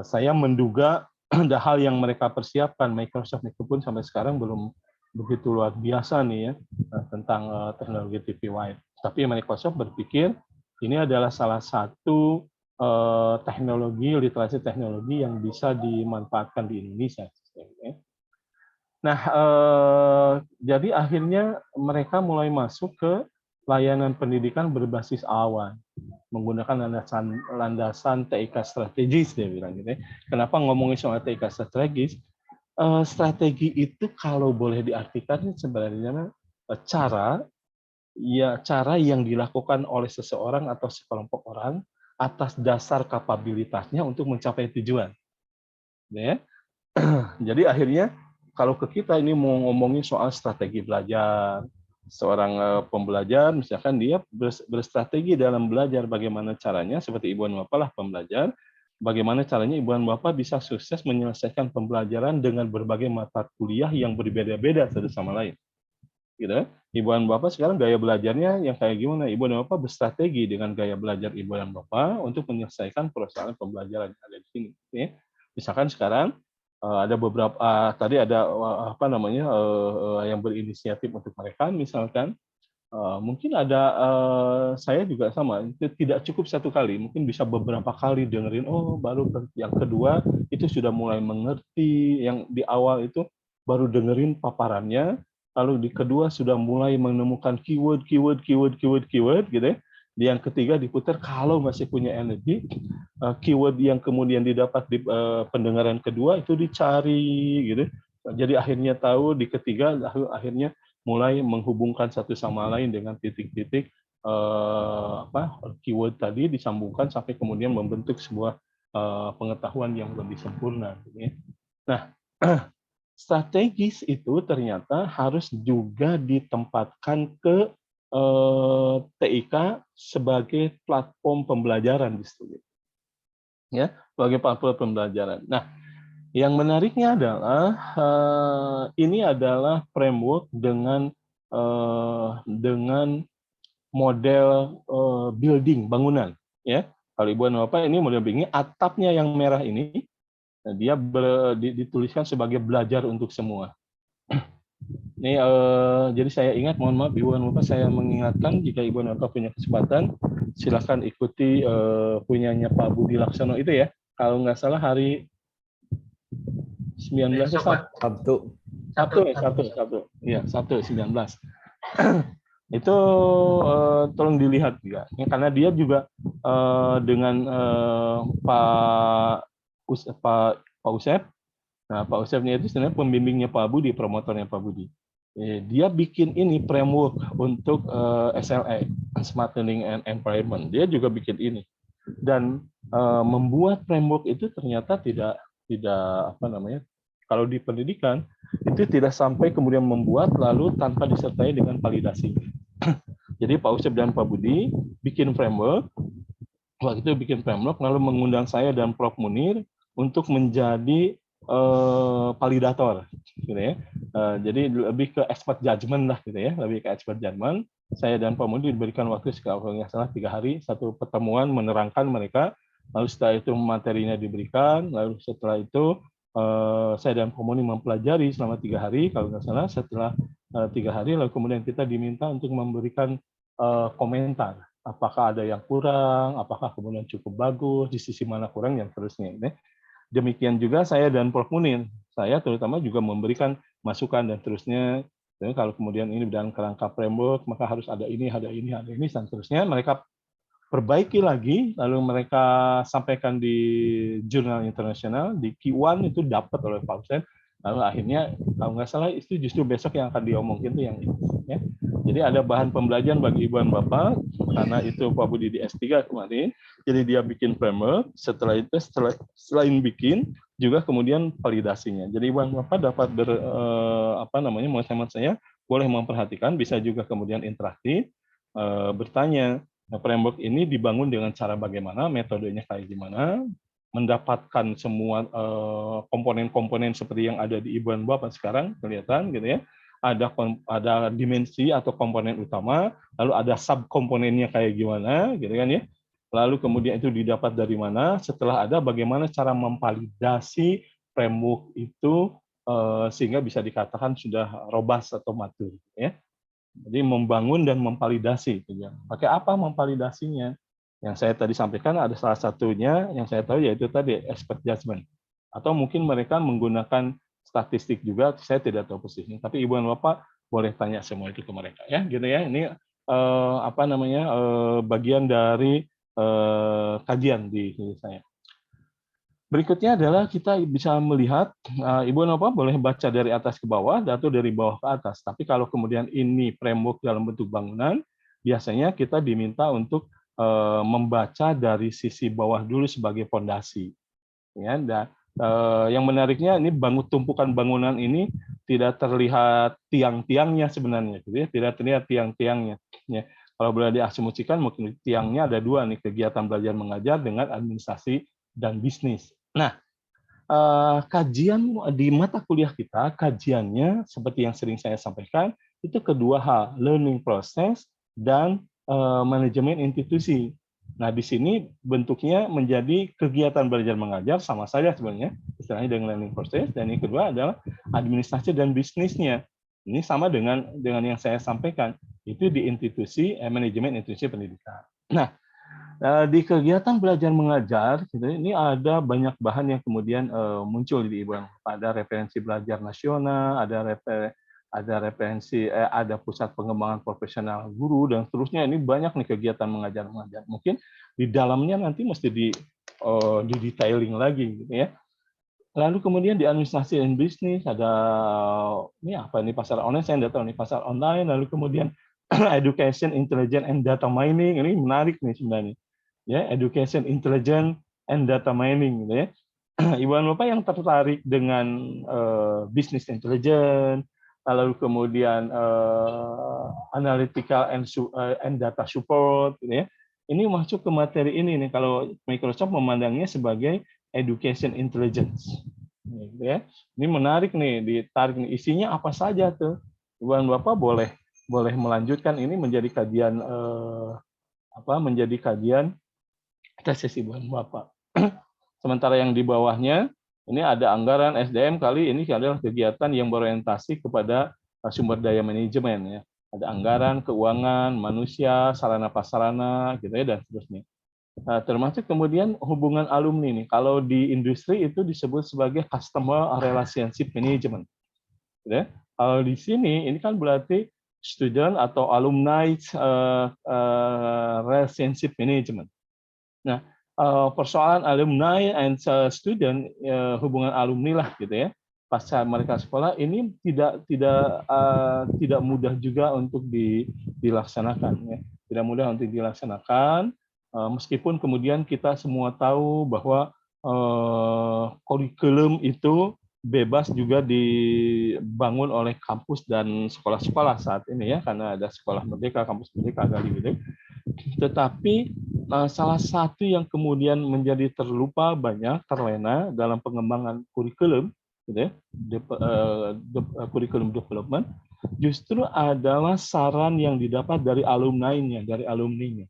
Saya menduga ada hal yang mereka persiapkan, Microsoft itu pun sampai sekarang belum begitu luar biasa nih ya tentang teknologi TV White. Tapi Microsoft berpikir ini adalah salah satu teknologi, literasi teknologi yang bisa dimanfaatkan di Indonesia. Nah, jadi akhirnya mereka mulai masuk ke layanan pendidikan berbasis awan, menggunakan landasan TIK strategis, dia bilang gitu ya. Kenapa ngomongin soal TIK strategis? Strategi itu kalau boleh diartikan sebenarnya cara yang dilakukan oleh seseorang atau sekelompok orang atas dasar kapabilitasnya untuk mencapai tujuan. Ya. Jadi akhirnya kalau ke kita ini mau ngomongin soal strategi belajar, seorang pembelajar misalkan dia berstrategi dalam belajar, bagaimana caranya, seperti Ibu dan Bapak lah pembelajar, bagaimana caranya Ibu dan Bapak bisa sukses menyelesaikan pembelajaran dengan berbagai mata kuliah yang berbeda-beda satu sama lain. Gitu. Ibu dan Bapak sekarang gaya belajarnya yang kayak gimana? Ibu dan Bapak berstrategi dengan gaya belajar Ibu dan Bapak untuk menyelesaikan persoalan pembelajaran yang ada di sini. Ya. Misalkan sekarang ada beberapa tadi ada yang berinisiatif untuk mereka, misalkan mungkin ada saya juga sama, tidak cukup satu kali, mungkin bisa beberapa kali dengerin, baru yang kedua itu sudah mulai mengerti, yang di awal itu baru dengerin paparannya, lalu di kedua sudah mulai menemukan keyword gitu ya. Di yang ketiga diputar, kalau masih punya energi, keyword yang kemudian didapat di pendengaran kedua itu dicari gitu. Jadi akhirnya tahu, di ketiga akhirnya mulai menghubungkan satu sama lain dengan titik-titik keyword tadi, disambungkan sampai kemudian membentuk sebuah pengetahuan yang lebih sempurna. Gitu ya. Nah, strategis itu ternyata harus juga ditempatkan ke TIK sebagai platform pembelajaran di situ. Ya, sebagai platform pembelajaran. Nah, yang menariknya adalah ini adalah framework dengan model building bangunan. Ya, kalau Ibu dan Bapak ini model building atapnya yang merah ini, dia dituliskan sebagai belajar untuk semua. Ini jadi saya ingat, mohon maaf Ibu dan Bapak, saya mengingatkan jika Ibu dan Bapak punya kesempatan, silakan ikuti punyanya Pak Budi Laksono itu ya. Kalau nggak salah hari 19 Sabtu. Iya, Sabtu 19. Itu tolong dilihat juga. Ya, karena dia juga dengan Pak Usep. Nah, Pak Usepnya itu sebenarnya pembimbingnya Pak Budi, promotornya Pak Budi. Dia bikin ini framework untuk SLE, Smart Learning and Environment. Dia juga bikin ini. Dan membuat framework itu ternyata tidak apa namanya, kalau di pendidikan itu tidak sampai kemudian membuat lalu tanpa disertai dengan validasi. Jadi Pak Usep dan Pak Budi bikin framework, waktu itu bikin framework lalu mengundang saya dan Prof Munir untuk menjadi validator, gitu ya. Jadi lebih ke expert judgment lah, gitu ya, lebih ke expert judgment. Saya dan Pak Munir diberikan waktu kalau nggak salah 3 hari, satu pertemuan menerangkan mereka. Lalu setelah itu materinya diberikan, lalu setelah itu saya dan Pak Munir mempelajari selama 3 hari, kalau nggak salah. Setelah 3 hari, lalu kemudian kita diminta untuk memberikan komentar. Apakah ada yang kurang, apakah kemudian cukup bagus, di sisi mana kurang, yang terusnya. Gitu. Demikian juga saya dan Prof Munir, saya terutama juga memberikan masukan dan terusnya. Jadi kalau kemudian ini dalam kerangka framework, maka harus ada ini, dan terusnya. Mereka perbaiki lagi, lalu mereka sampaikan di jurnal internasional, di Q1 itu dapat oleh Pak Hussein. Lalu akhirnya, kalau nggak salah, itu justru besok yang akan diomongin itu yang itu. Ya. Jadi ada bahan pembelajaran bagi Ibu dan Bapak, karena itu Pak Budi di S3 kemarin. Jadi dia bikin framework, setelah itu selain bikin, juga kemudian validasinya. Jadi Ibu dan Bapak dapat menurut saya boleh memperhatikan, bisa juga kemudian interaktif, bertanya, framework ini dibangun dengan cara bagaimana, metodenya kayak gimana, mendapatkan semua komponen-komponen seperti yang ada di Ibu dan Bapak sekarang, kelihatan gitu ya. Ada dimensi atau komponen utama, lalu ada subkomponennya kayak gimana, gitu kan ya. Lalu kemudian itu didapat dari mana, setelah ada bagaimana cara memvalidasi framework itu sehingga bisa dikatakan sudah robust atau matur, ya. Jadi membangun dan memvalidasi. Pakai apa memvalidasinya? Yang saya tadi sampaikan ada salah satunya yang saya tahu yaitu tadi expert judgment. Atau mungkin mereka menggunakan statistik juga, saya tidak tahu persisnya. Tapi Ibu dan Bapak boleh tanya semua itu ke mereka, ya, gitu ya. Ini bagian dari kajian di saya. Berikutnya adalah kita bisa melihat, Ibu dan Bapak boleh baca dari atas ke bawah atau dari bawah ke atas. Tapi kalau kemudian ini framework dalam bentuk bangunan, biasanya kita diminta untuk membaca dari sisi bawah dulu sebagai fondasi. Ya, dan yang menariknya ini tumpukan bangunan ini tidak terlihat tiang-tiangnya sebenarnya, gitu ya. Tidak terlihat tiang-tiangnya. Ya. Kalau boleh diasumsikan mungkin tiangnya ada 2 nih, kegiatan belajar mengajar dengan administrasi dan bisnis. Nah, kajian di mata kuliah kita, kajiannya seperti yang sering saya sampaikan, itu kedua hal, learning process dan manajemen institusi. Nah, di sini bentuknya menjadi kegiatan belajar mengajar, sama saja sebenarnya, istilahnya dengan learning process, dan yang kedua adalah administrasi dan bisnisnya. Ini sama dengan yang saya sampaikan, itu di institusi, manajemen institusi pendidikan. Nah, di kegiatan belajar mengajar, ini ada banyak bahan yang kemudian muncul di Ibu. Ada referensi belajar nasional, ada referensi, ada pusat pengembangan profesional guru dan seterusnya. Ini banyak nih kegiatan mengajar. Mungkin di dalamnya nanti mesti di detailing lagi, gitu ya. Lalu kemudian di administrasi dan bisnis ada ini pasar online, saya tidak tahu nih pasar online. Lalu kemudian education, intelligence, and data mining, ini menarik nih sebenarnya. Ya, education, intelligence, and data mining, gitu ya. Ibu dan Bapak yang tertarik dengan business intelligence lalu kemudian analytical and data support, gitu ya. Ini masuk ke materi ini nih, kalau Microsoft memandangnya sebagai education intelligence. Gitu ya. Ini menarik nih, ditarik nih. Isinya apa saja tuh? Ibu dan Bapak boleh melanjutkan ini menjadi kajian menjadi kajian tesis Ibu dan Bapak. Sementara yang di bawahnya ini ada anggaran SDM, kali ini adalah kegiatan yang berorientasi kepada sumber daya manajemen, ya. Ada anggaran, keuangan, manusia, sarana prasarana, gitu ya, dan seterusnya. Nah, termasuk kemudian hubungan alumni nih. Kalau di industri itu disebut sebagai customer relationship management. Gitu ya. Kalau di sini ini kan berarti student atau alumni relationship management. Nah, persoalan alumni and student, hubungan alumni lah gitu ya. Pasca mereka sekolah ini tidak mudah juga untuk dilaksanakan, ya. Tidak mudah untuk dilaksanakan, meskipun kemudian kita semua tahu bahwa kurikulum itu bebas juga dibangun oleh kampus dan sekolah-sekolah saat ini, ya, karena ada sekolah merdeka, kampus merdeka kali gitu. Tetapi salah satu yang kemudian menjadi terlupa banyak, terlena dalam pengembangan kurikulum, gitu ya, kurikulum development, justru adalah saran yang didapat dari alumni-nya, dari alumninya.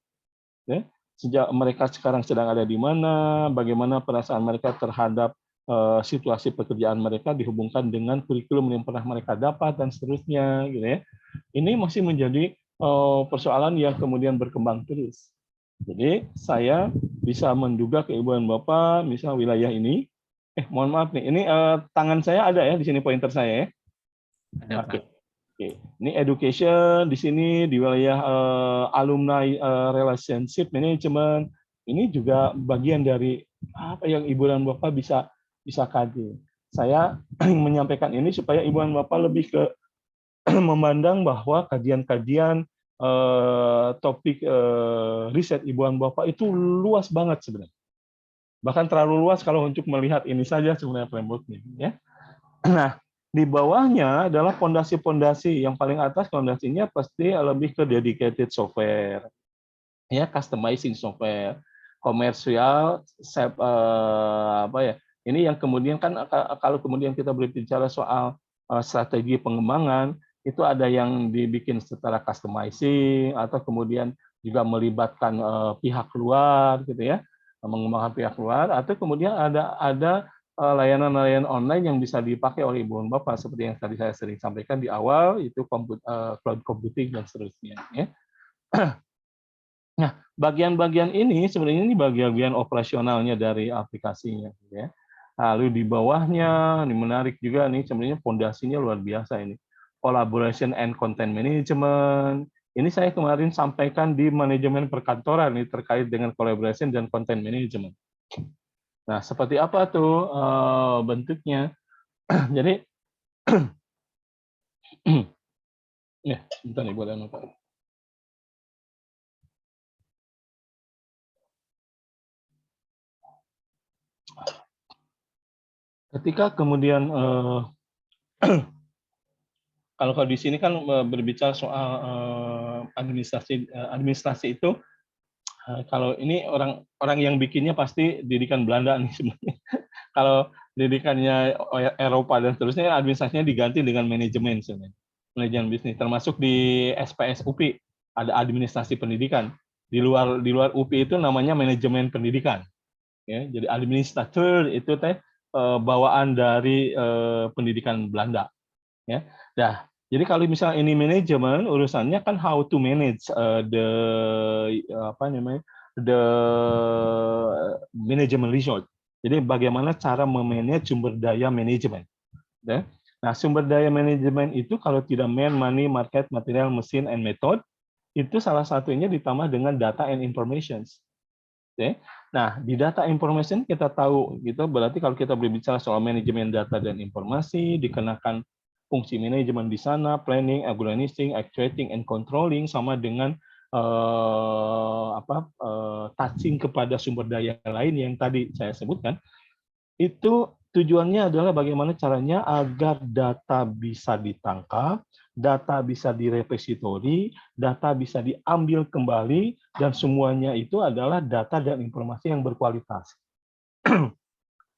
Ya. Sejak mereka sekarang sedang ada di mana, bagaimana perasaan mereka terhadap situasi pekerjaan mereka dihubungkan dengan kurikulum yang pernah mereka dapat dan seterusnya, gitu ya. Ini masih menjadi persoalan yang kemudian berkembang terus. Jadi saya bisa menduga ke Ibu dan Bapak, misal wilayah ini, mohon maaf nih, ini tangan saya ada ya di sini pointer saya ya. Ada, Pak. Oke. Ini education di sini di wilayah alumni relationship management. Ini juga bagian dari apa yang Ibu dan Bapak bisa kaji. Saya menyampaikan ini supaya Ibu dan Bapak lebih ke memandang bahwa kajian-kajian topik riset Ibu dan Bapak itu luas banget sebenarnya. Bahkan terlalu luas kalau untuk melihat ini saja sebenarnya framework-nya, ya. Nah, di bawahnya adalah fondasi-fondasi. Yang paling atas fondasinya pasti lebih ke dedicated software, ya, customizing software, komersial, ini yang kemudian kan kalau kemudian kita berbicara soal strategi pengembangan, itu ada yang dibikin secara customizing atau kemudian juga melibatkan pihak luar, gitu ya, mengembangkan pihak luar, atau kemudian ada layanan-layanan online yang bisa dipakai oleh Ibu dan Bapak seperti yang tadi saya sering sampaikan di awal, itu cloud computing dan seterusnya, ya. Nah, bagian-bagian ini sebenarnya ini bagian-bagian operasionalnya dari aplikasinya, ya. Lalu di bawahnya ini menarik juga nih, sebenarnya fondasinya luar biasa ini. Collaboration and content management. Ini saya kemarin sampaikan di manajemen perkantoran ini terkait dengan collaboration dan content management. Nah, seperti apa tuh bentuknya? Jadi ya, bentar nih, boleh Pak. Ketika kemudian kalau di sini kan berbicara soal administrasi itu, kalau ini orang yang bikinnya pasti didikan Belanda nih sebenarnya. Kalau didikannya Eropa dan seterusnya, administrasinya diganti dengan manajemen sebenarnya. Manajemen bisnis, termasuk di SPS UPI ada administrasi pendidikan. Di luar UPI itu namanya manajemen pendidikan. Ya, jadi administrator itu bawaan dari pendidikan Belanda. Ya, nah, jadi kalau misalnya ini manajemen, urusannya kan how to manage the management resource. Jadi bagaimana cara memanage sumber daya manajemen. Ya. Nah, sumber daya manajemen itu kalau tidak man, money, market, material, mesin, and method, itu salah satunya ditambah dengan data and information. Okay. Nah, di data information kita tahu gitu, berarti kalau kita berbicara soal manajemen data dan informasi, dikenakan fungsi manajemen di sana, planning, organizing, actuating, and controlling, sama dengan touching kepada sumber daya lain yang tadi saya sebutkan, itu tujuannya adalah bagaimana caranya agar data bisa ditangkap, data bisa direpositori, data bisa diambil kembali, dan semuanya itu adalah data dan informasi yang berkualitas.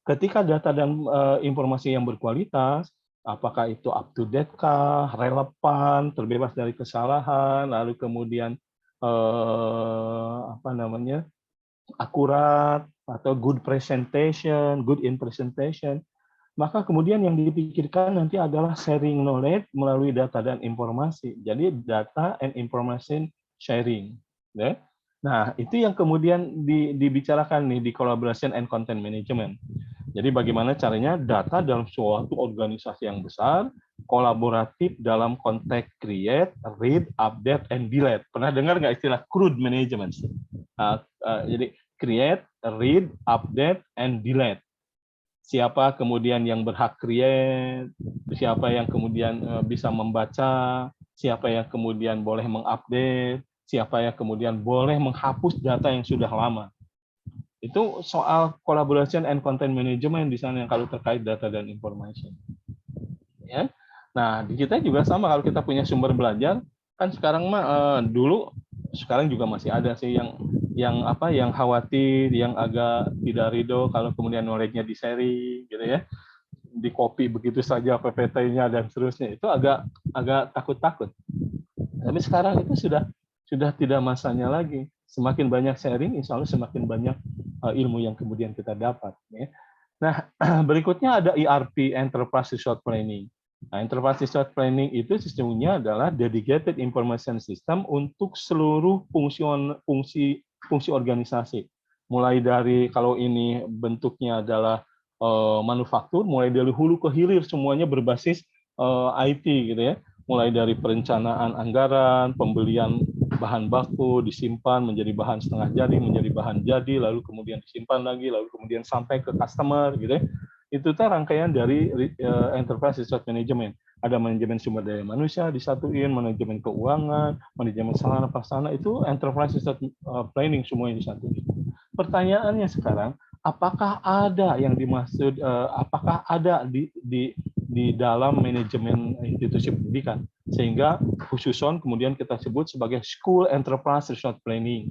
Ketika data dan informasi yang berkualitas, apakah itu up to date kah, relevan, terbebas dari kesalahan, lalu kemudian akurat atau good presentation, good in presentation, maka kemudian yang dipikirkan nanti adalah sharing knowledge melalui data dan informasi. Jadi data and information sharing. Ya. Nah, itu yang kemudian dibicarakan nih di collaboration and content management. Jadi bagaimana caranya data dalam suatu organisasi yang besar, kolaboratif dalam konteks create, read, update, and delete. Pernah dengar nggak istilah CRUD management? Jadi create, read, update, and delete. Siapa kemudian yang berhak create, siapa yang kemudian bisa membaca, siapa yang kemudian boleh mengupdate, siapa yang kemudian boleh menghapus data yang sudah lama. Itu soal collaboration and content management di sana yang kalau terkait data dan information. Ya. Nah, di kita juga sama kalau kita punya sumber belajar, kan sekarang mah dulu sekarang juga masih ada sih yang khawatir, yang agak tidak ridho kalau kemudian knowledge-nya di-sharing gitu ya. Di copy begitu saja PPT-nya dan seterusnya. Itu agak takut-takut. Tapi sekarang itu sudah tidak masanya lagi. Semakin banyak sharing, insya Allah semakin banyak ilmu yang kemudian kita dapat. Ya. Nah, berikutnya ada ERP, Enterprise Resource Planning. Nah, Enterprise Resource Planning itu sesungguhnya adalah dedicated information system untuk seluruh fungsi organisasi. Mulai dari kalau ini bentuknya adalah manufaktur, mulai dari hulu ke hilir semuanya berbasis IT gitu ya. Mulai dari perencanaan anggaran, pembelian bahan baku, disimpan menjadi bahan setengah jadi, menjadi bahan jadi, lalu kemudian disimpan lagi, lalu kemudian sampai ke customer, gitu ya. Itu rangkaian dari enterprise resource management. Ada manajemen sumber daya manusia disatuin, manajemen keuangan, manajemen sarana prasarana, itu enterprise resource planning semuanya disatuin. Pertanyaannya sekarang, apakah ada yang dimaksud, apakah ada di dalam manajemen institusi pendidikan, sehingga khususon kemudian kita sebut sebagai School Enterprise Resource Planning.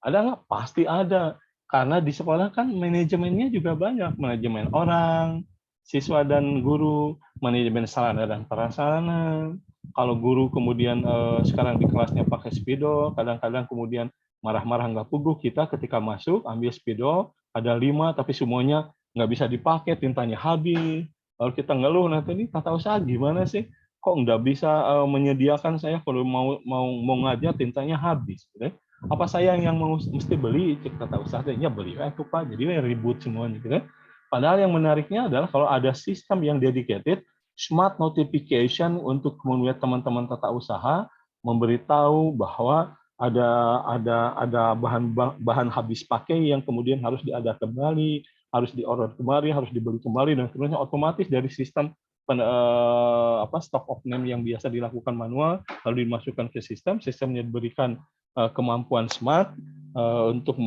Ada nggak? Pasti ada, karena di sekolah kan manajemennya juga banyak, manajemen orang, siswa dan guru, manajemen sarana dan prasarana. Kalau guru kemudian sekarang di kelasnya pakai spidol, kadang-kadang kemudian marah-marah nggak puguh, kita ketika masuk ambil spidol, ada 5 tapi semuanya nggak bisa dipakai, tintanya habis. Lalu kita ngeluh, nanti ini tata usaha gimana sih? Kok nggak bisa menyediakan saya kalau mau ngajar tintanya habis? Gitu. Apa saya yang mesti beli? Cek tata usahanya beli, itu Pak. Jadi ribut semuanya. Gitu. Padahal yang menariknya adalah kalau ada sistem yang dedicated, smart notification untuk kemudian teman-teman tata usaha memberitahu bahwa ada bahan habis pakai yang kemudian harus diada kembali, harus diorder kembali, harus dibeli kembali, dan seterusnya. Otomatis dari sistem stock of name yang biasa dilakukan manual lalu dimasukkan ke sistemnya diberikan kemampuan smart untuk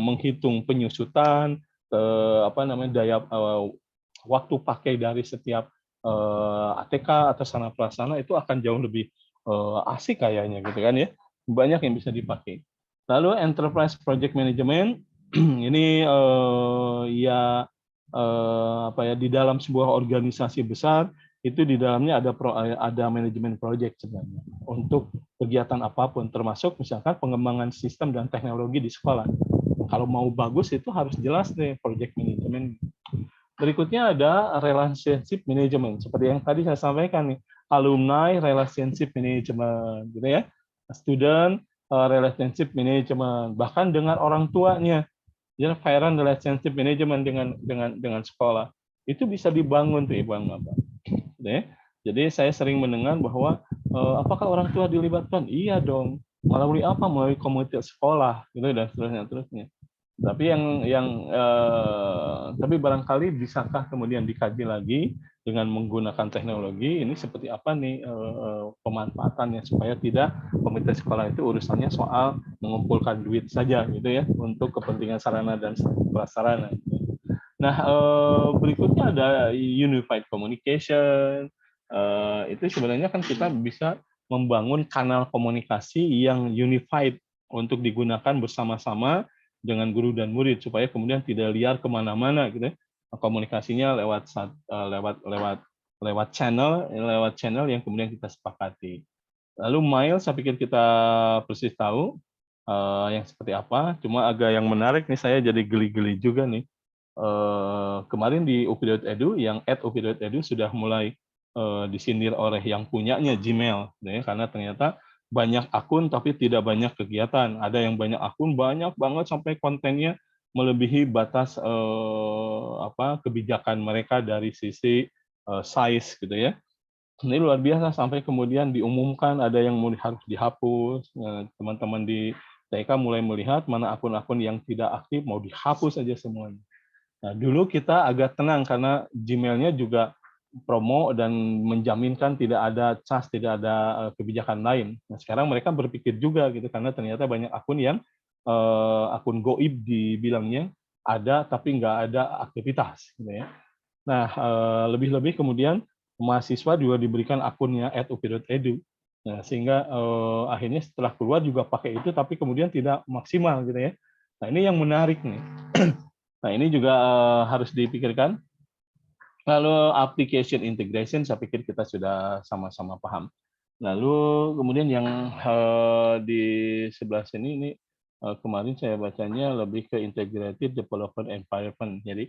menghitung penyusutan, daya waktu pakai dari setiap ATK atau sarana prasarana, itu akan jauh lebih asik kayaknya gitu kan ya, banyak yang bisa dipakai. Lalu enterprise project management ini di dalam sebuah organisasi besar itu di dalamnya ada manajemen project sebenarnya untuk kegiatan apapun, termasuk misalkan pengembangan sistem dan teknologi di sekolah. Kalau mau bagus itu harus jelas nih project management. Berikutnya ada relationship management, seperti yang tadi saya sampaikan nih, alumni relationship management, gitu ya, student relationship management, bahkan dengan orang tuanya. Jadi parent relationship management dengan sekolah itu bisa dibangun tuh Bang Bapak. Jadi saya sering mendengar bahwa apakah orang tua dilibatkan? Iya dong. Melalui apa? Melalui komunitas sekolah, gitu dan seterusnya. Tapi tapi barangkali bisakah kemudian dikaji lagi dengan menggunakan teknologi ini seperti apa nih pemanfaatannya supaya tidak komunitas sekolah itu urusannya soal mengumpulkan duit saja gitu ya untuk kepentingan sarana dan prasarana. Nah, berikutnya ada unified communication. Itu sebenarnya kan kita bisa membangun kanal komunikasi yang unified untuk digunakan bersama-sama dengan guru dan murid supaya kemudian tidak liar kemana-mana gitu ya. Komunikasinya lewat channel yang kemudian kita sepakati. Lalu Miles, saya pikir kita persis tahu yang seperti apa. Cuma agak yang menarik nih, saya jadi geli-geli juga nih. Kemarin di UPI.edu, yang @UPI.edu sudah mulai disindir oleh yang punyanya Gmail, ya, karena ternyata banyak akun tapi tidak banyak kegiatan. Ada yang banyak akun, banyak banget sampai kontennya melebihi batas kebijakan mereka dari sisi size gitu ya. Ini luar biasa sampai kemudian diumumkan ada yang harus dihapus. Teman-teman di TK mulai melihat mana akun-akun yang tidak aktif mau dihapus saja semuanya. Nah, dulu kita agak tenang karena Gmail-nya juga promo dan menjaminkan tidak ada cas, tidak ada kebijakan lain. Nah, sekarang mereka berpikir juga gitu karena ternyata banyak akun yang akun goib dibilangnya ada tapi nggak ada aktivitas gitu ya. Nah, lebih-lebih kemudian mahasiswa juga diberikan akunnya @upi.edu. Nah, sehingga akhirnya setelah keluar juga pakai itu tapi kemudian tidak maksimal gitu ya. Nah, ini yang menarik nih. Nah, ini juga harus dipikirkan. Lalu application integration, saya pikir kita sudah sama-sama paham. Lalu kemudian yang di sebelah sini ini kemarin saya bacanya lebih ke integrated development environment. Jadi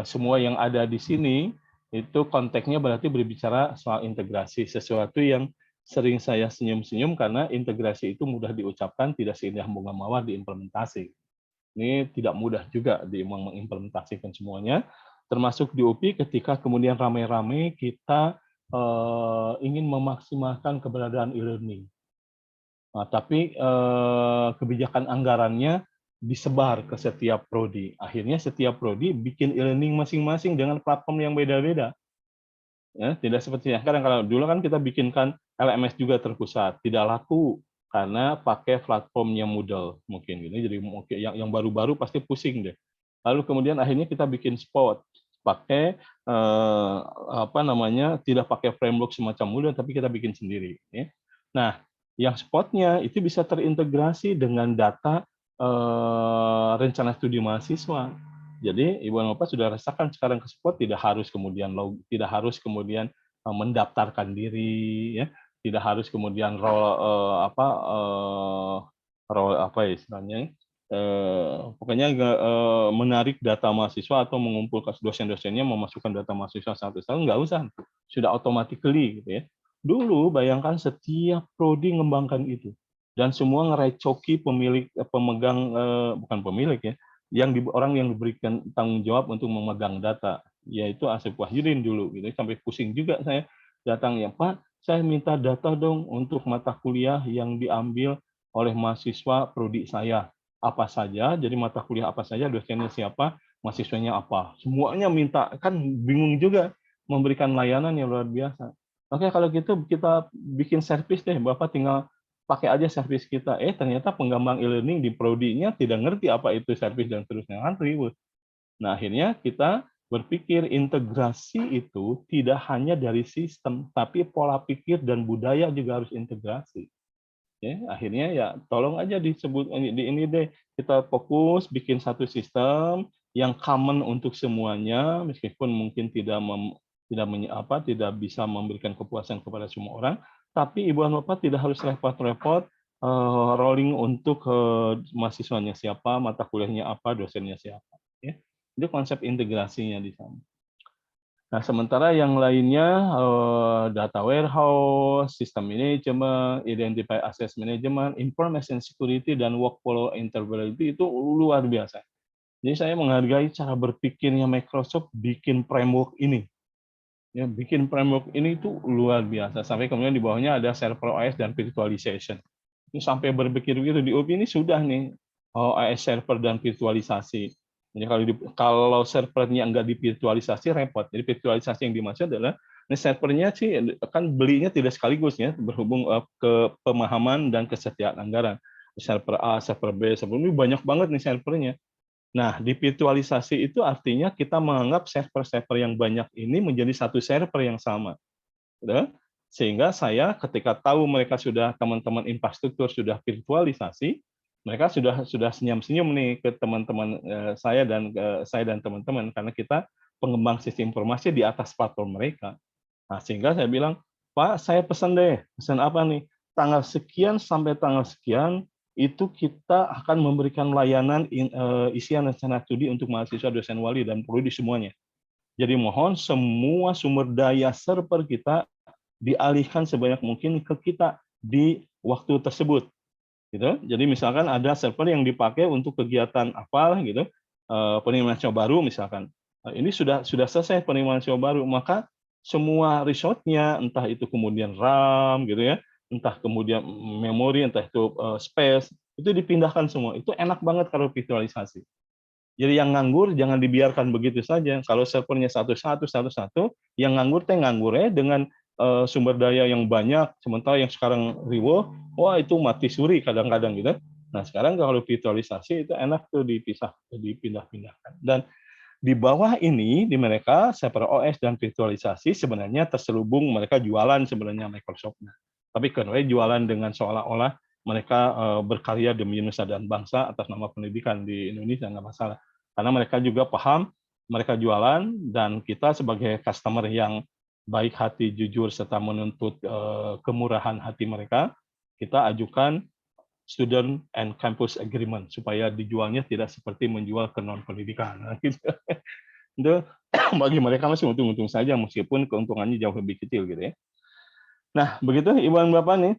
semua yang ada di sini itu konteksnya berarti berbicara soal integrasi, sesuatu yang sering saya senyum-senyum karena integrasi itu mudah diucapkan, tidak seindah bunga mawar diimplementasi. Ini tidak mudah juga mengimplementasikan semuanya, termasuk di UPI ketika kemudian ramai-ramai kita ingin memaksimalkan keberadaan e-learning. Nah, tapi kebijakan anggarannya disebar ke setiap prodi. Akhirnya setiap prodi bikin e-learning masing-masing dengan platform yang beda-beda. Ya, tidak seperti yang sekarang. Kalau dulu kan kita bikinkan LMS juga terpusat, tidak laku karena pakai platformnya Moodle mungkin gitu. Jadi mungkin yang baru-baru pasti pusing deh. Lalu kemudian akhirnya kita bikin Spot pakai tidak pakai framework semacam Moodle tapi kita bikin sendiri. Ya. Nah, yang Spotnya itu bisa terintegrasi dengan data rencana studi mahasiswa. Jadi Ibu dan Bapak sudah rasakan sekarang ke Spot tidak harus kemudian mendaftarkan diri, ya, tidak harus kemudian pokoknya menarik data mahasiswa atau mengumpulkan dosen-dosennya memasukkan data mahasiswa satu-satu, nggak usah, sudah automatically gitu ya. Dulu bayangkan setiap prodi mengembangkan itu dan semua ngerecoki bukan pemilik ya, orang yang diberikan tanggung jawab untuk memegang data, yaitu Asep Wahyudin dulu gitu. Sampai pusing juga saya datang ya, Pak, saya minta data dong untuk mata kuliah yang diambil oleh mahasiswa prodi saya. Apa saja, jadi mata kuliah apa saja, dosennya siapa, mahasiswanya apa. Semuanya minta, kan bingung juga memberikan layanan yang luar biasa. Oke, kalau gitu kita bikin servis deh, Bapak tinggal pakai aja servis kita. Ternyata penggembang e-learning di prodinya tidak ngerti apa itu servis dan terusnya, kan ribut. Nah, akhirnya kita berpikir integrasi itu tidak hanya dari sistem, tapi pola pikir dan budaya juga harus integrasi. Ya, akhirnya ya tolong aja disebut di ini deh, kita fokus bikin satu sistem yang common untuk semuanya, meskipun mungkin tidak bisa memberikan kepuasan kepada semua orang, tapi Ibu dan Bapak tidak harus repot-repot rolling untuk mahasiswanya siapa, mata kuliahnya apa, dosennya siapa. Ya. Itu konsep integrasinya di sana. Nah, sementara yang lainnya data warehouse, sistem manajemen, identify access management, information security, dan workflow interoperability itu luar biasa. Jadi saya menghargai cara berpikirnya Microsoft bikin framework ini. Ya, bikin framework ini itu luar biasa. Sampai kemudian di bawahnya ada server OS dan virtualization. Ini sampai berpikir begitu di UPI ini sudah nih OS server dan virtualisasi. Jadi kalau servernya nggak divirtualisasi repot. Jadi virtualisasi yang dimaksud adalah ini servernya sih kan belinya tidak sekaligus ya, berhubung ke pemahaman dan kesetiaan anggaran. Server A, server B, server ini banyak banget nih servernya. Nah, di virtualisasi itu artinya kita menganggap server-server yang banyak ini menjadi satu server yang sama. Gitu. Sehingga saya ketika tahu mereka sudah, teman-teman infrastruktur sudah virtualisasi, mereka sudah senyum-senyum nih ke teman-teman saya dan teman-teman, karena kita pengembang sistem informasi di atas platform mereka. Nah, sehingga saya bilang, Pak, saya pesan deh, pesan apa nih? Tanggal sekian sampai tanggal sekian itu kita akan memberikan layanan isian rencana studi untuk mahasiswa, dosen, wali, dan prodi semuanya. Jadi mohon semua sumber daya server kita dialihkan sebanyak mungkin ke kita di waktu tersebut. Gitu. Jadi misalkan ada server yang dipakai untuk kegiatan apa gitu, penerimaan siswa baru misalkan. Ini sudah selesai penerimaan siswa baru, maka semua resource-nya, entah itu kemudian RAM gitu ya, entah kemudian memori, entah itu space, itu dipindahkan semua. Itu enak banget kalau virtualisasi. Jadi yang nganggur jangan dibiarkan begitu saja. Kalau servernya satu-satu, yang nganggur ya dengan sumber daya yang banyak, sementara yang sekarang riwo, wah itu mati suri kadang-kadang gitu. Nah sekarang kalau virtualisasi itu enak tuh dipindah-pindahkan. Dan di bawah ini, di mereka, server OS dan virtualisasi sebenarnya terselubung, mereka jualan sebenarnya Microsoft-nya. Tapi karena jualan dengan seolah-olah mereka berkarya demi nusa dan bangsa atas nama pendidikan di Indonesia, nggak masalah. Karena mereka juga paham, mereka jualan, dan kita sebagai customer yang baik hati, jujur, serta menuntut kemurahan hati mereka, kita ajukan student and campus agreement supaya dijualnya tidak seperti menjual ke non pendidikan. Nah, gitu. Itu bagi mereka masih untung-untung saja meskipun keuntungannya jauh lebih kecil gitu ya. Nah, begitu Ibu dan Bapak nih.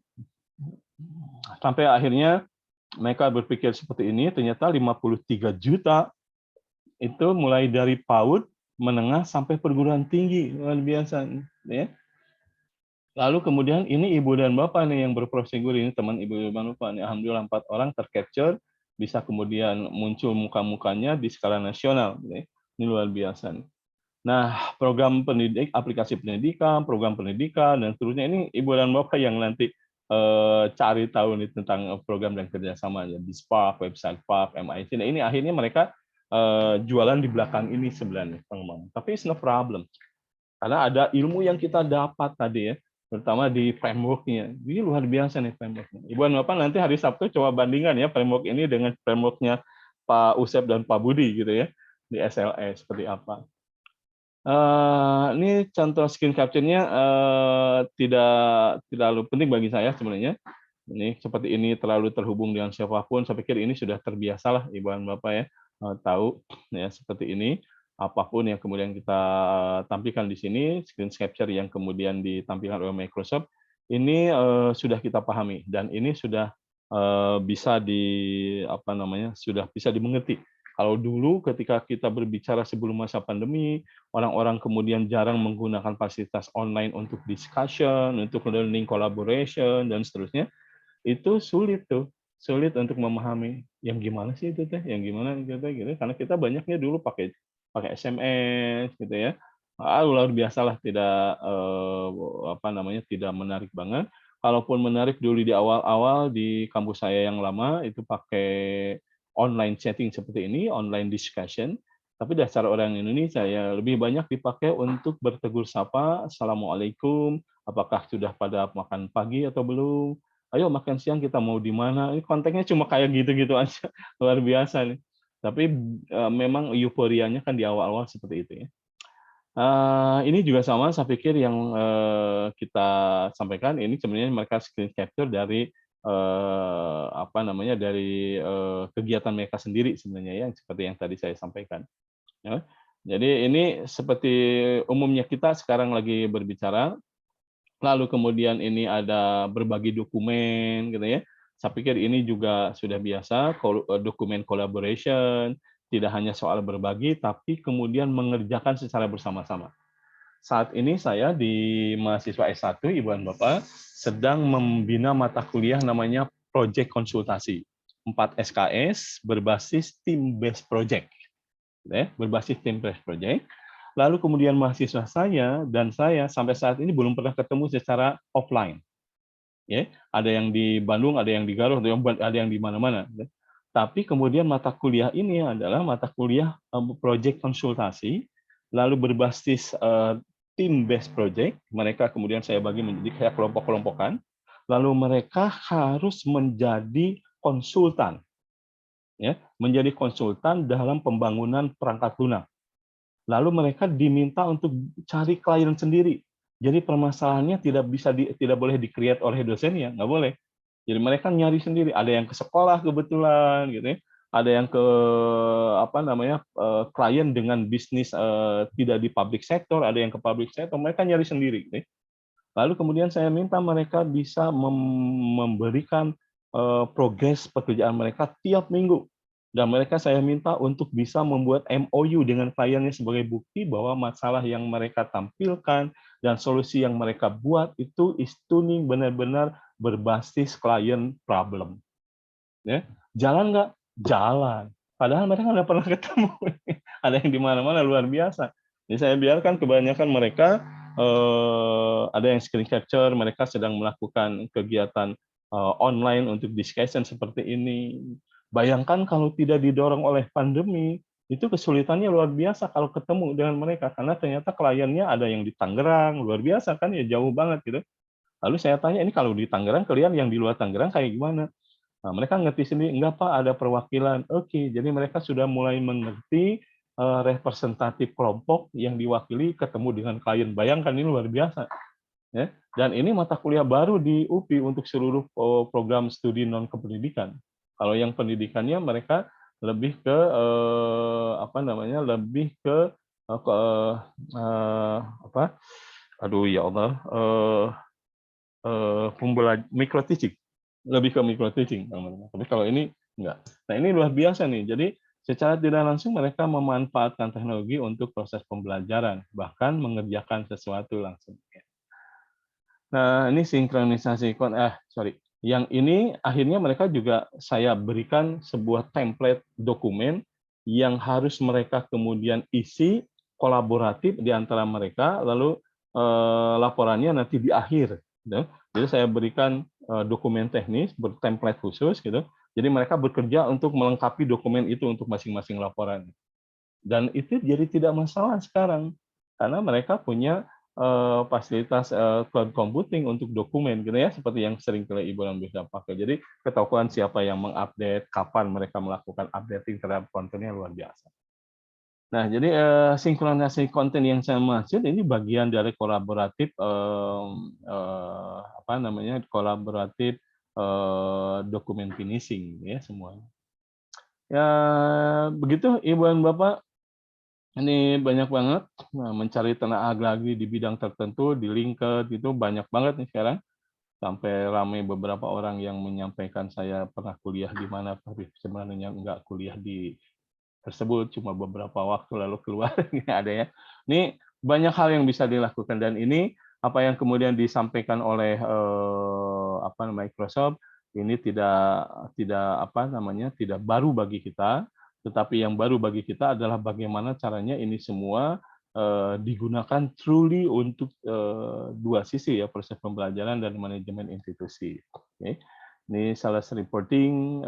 Sampai akhirnya mereka berpikir seperti ini, ternyata 53 juta itu mulai dari PAUD, menengah sampai perguruan tinggi, luar biasa ya. Lalu kemudian ini Ibu dan Bapak nih yang berprosedur, ini teman Ibu dan Bapak nih, alhamdulillah 4 orang tercapture, bisa kemudian muncul muka-mukanya di skala nasional. Ini luar biasa. Nah, program pendidik, aplikasi pendidikan, program pendidikan, dan seterusnya ini Ibu dan Bapak yang nanti cari tahu nih tentang program dan kerjasama di Spark, website Spark, MIT. Nah, ini akhirnya mereka jualan di belakang ini sebenarnya, teman-teman. Tapi it's no problem. Karena ada ilmu yang kita dapat tadi ya, terutama di framework-nya. Ini luar biasa nih framework-nya. Ibu dan Bapak nanti hari Sabtu coba bandingkan ya framework ini dengan framework-nya Pak Usep dan Pak Budi gitu ya, di SLS seperti apa. Ini contoh screen capture-nya tidak terlalu penting bagi saya sebenarnya. Ini seperti ini terlalu terhubung dengan siapapun. Saya pikir ini sudah terbiasalah Ibu dan Bapak ya, tahu ya seperti ini. Apapun yang kemudian kita tampilkan di sini, screen capture yang kemudian ditampilkan oleh Microsoft, ini sudah kita pahami dan ini sudah bisa sudah bisa dimengerti. Kalau dulu ketika kita berbicara sebelum masa pandemi, orang-orang kemudian jarang menggunakan fasilitas online untuk discussion, untuk learning collaboration dan seterusnya, itu sulit untuk memahami yang gimana sih itu teh, yang gimana gitu, karena kita banyaknya dulu pakai SMS gitu ya. Luar biasalah, tidak tidak menarik banget. Kalaupun menarik dulu di awal-awal di kampus saya yang lama itu pakai online chatting seperti ini, online discussion. Tapi dasar orang Indonesia ya lebih banyak dipakai untuk bertegur sapa, assalamualaikum, apakah sudah pada makan pagi atau belum? Ayo makan siang kita mau di mana? Ini konteksnya cuma kayak gitu-gitu aja, luar biasa nih. Tapi memang euforianya kan di awal-awal seperti itu ya. Ini juga sama, saya pikir yang kita sampaikan ini sebenarnya mereka screen capture dari dari kegiatan mereka sendiri sebenarnya ya, seperti yang tadi saya sampaikan. Ya. Jadi ini seperti umumnya kita sekarang lagi berbicara, lalu kemudian ini ada berbagi dokumen gitu ya. Saya pikir ini juga sudah biasa, dokumen collaboration, tidak hanya soal berbagi, tapi kemudian mengerjakan secara bersama-sama. Saat ini saya di mahasiswa S1, Ibu dan Bapak, sedang membina mata kuliah namanya Project Konsultasi. 4 SKS berbasis team-based project. Berbasis team-based project. Lalu kemudian mahasiswa saya dan saya sampai saat ini belum pernah ketemu secara offline. Ya, ada yang di Bandung, ada yang di Garut, ada yang di mana-mana. Tapi kemudian mata kuliah ini adalah mata kuliah project konsultasi, lalu berbasis team based project. Mereka kemudian saya bagi menjadi kayak kelompok-kelompokan. Lalu mereka harus menjadi konsultan, ya, menjadi konsultan dalam pembangunan perangkat lunak. Lalu mereka diminta untuk cari klien sendiri. Jadi permasalahannya tidak boleh di-create oleh dosennya, nggak boleh. Jadi mereka nyari sendiri. Ada yang ke sekolah kebetulan, gitu ya. Ada yang ke klien dengan bisnis tidak di public sector, ada yang ke public sector. Mereka nyari sendiri. Gitu ya. Lalu kemudian saya minta mereka bisa memberikan progres pekerjaan mereka tiap minggu. Dan mereka saya minta untuk bisa membuat MOU dengan kliennya sebagai bukti bahwa masalah yang mereka tampilkan dan solusi yang mereka buat itu is tuning benar-benar berbasis klien problem. Ya. Jalan nggak? Jalan. Padahal mereka nggak pernah ketemu. Ada yang di mana-mana luar biasa. Jadi saya biarkan kebanyakan mereka ada yang screen capture, mereka sedang melakukan kegiatan online untuk discussion seperti ini. Bayangkan kalau tidak didorong oleh pandemi, itu kesulitannya luar biasa kalau ketemu dengan mereka, karena ternyata kliennya ada yang di Tangerang, luar biasa kan ya, jauh banget gitu. Lalu saya tanya, ini kalau di Tangerang, kalian yang di luar Tangerang kayak gimana? Nah, mereka ngerti sendiri, enggak Pak, ada perwakilan. Oke, jadi mereka sudah mulai mengerti representatif kelompok yang diwakili ketemu dengan klien. Bayangkan, ini luar biasa. Ya. Dan ini mata kuliah baru di UPI untuk seluruh program studi non-kependidikan. Kalau yang pendidikannya mereka lebih ke aduh ya Allah, micro teaching, lebih ke micro teaching. Tapi kalau ini enggak. Nah, ini luar biasa nih. Jadi secara tidak langsung mereka memanfaatkan teknologi untuk proses pembelajaran, bahkan mengerjakan sesuatu langsung. Nah, ini sinkronisasi Yang ini akhirnya mereka juga saya berikan sebuah template dokumen yang harus mereka kemudian isi kolaboratif di antara mereka, lalu laporannya nanti di akhir. Gitu. Jadi saya berikan dokumen teknis bertemplate khusus, gitu. Jadi mereka bekerja untuk melengkapi dokumen itu untuk masing-masing laporan. Dan itu jadi tidak masalah sekarang, karena mereka punya fasilitas cloud computing untuk dokumen, gitu ya, seperti yang sering kali Ibu dan bisa pakai. Jadi ketahuan siapa yang mengupdate, kapan mereka melakukan updating terhadap kontennya, luar biasa. Nah, jadi sinkronisasi konten yang saya maksud ini bagian dari kolaboratif kolaboratif dokumen finishing, ya, semuanya. Ya begitu Ibu dan Bapak. Ini banyak banget mencari tenaga ahli di bidang tertentu di LinkedIn itu banyak banget nih sekarang, sampai ramai beberapa orang yang menyampaikan saya pernah kuliah di mana, tapi sebenarnya enggak kuliah di tersebut, cuma beberapa waktu lalu keluar. Ada ya. Ini banyak hal yang bisa dilakukan, dan ini apa yang kemudian disampaikan oleh Microsoft ini tidak baru bagi kita. Tetapi yang baru bagi kita adalah bagaimana caranya ini semua digunakan truly untuk dua sisi, ya, proses pembelajaran dan manajemen institusi. Oke. Ini sales reporting.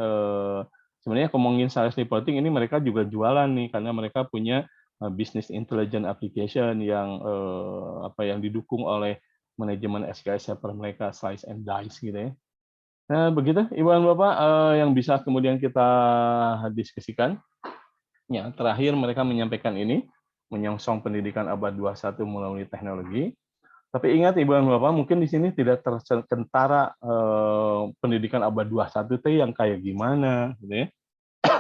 Sebenarnya ngomongin sales reporting ini mereka juga jualan nih, karena mereka punya business intelligence application yang yang didukung oleh manajemen SKS server mereka, Slice and Dice, gitu ya. Nah, begitu Ibu dan Bapak yang bisa kemudian kita diskusikan. Ya, terakhir mereka menyampaikan ini, menyongsong pendidikan abad 21 melalui teknologi. Tapi ingat Ibu dan Bapak, mungkin di sini tidak terkentara pendidikan abad 21 itu yang kayak gimana, gitu ya.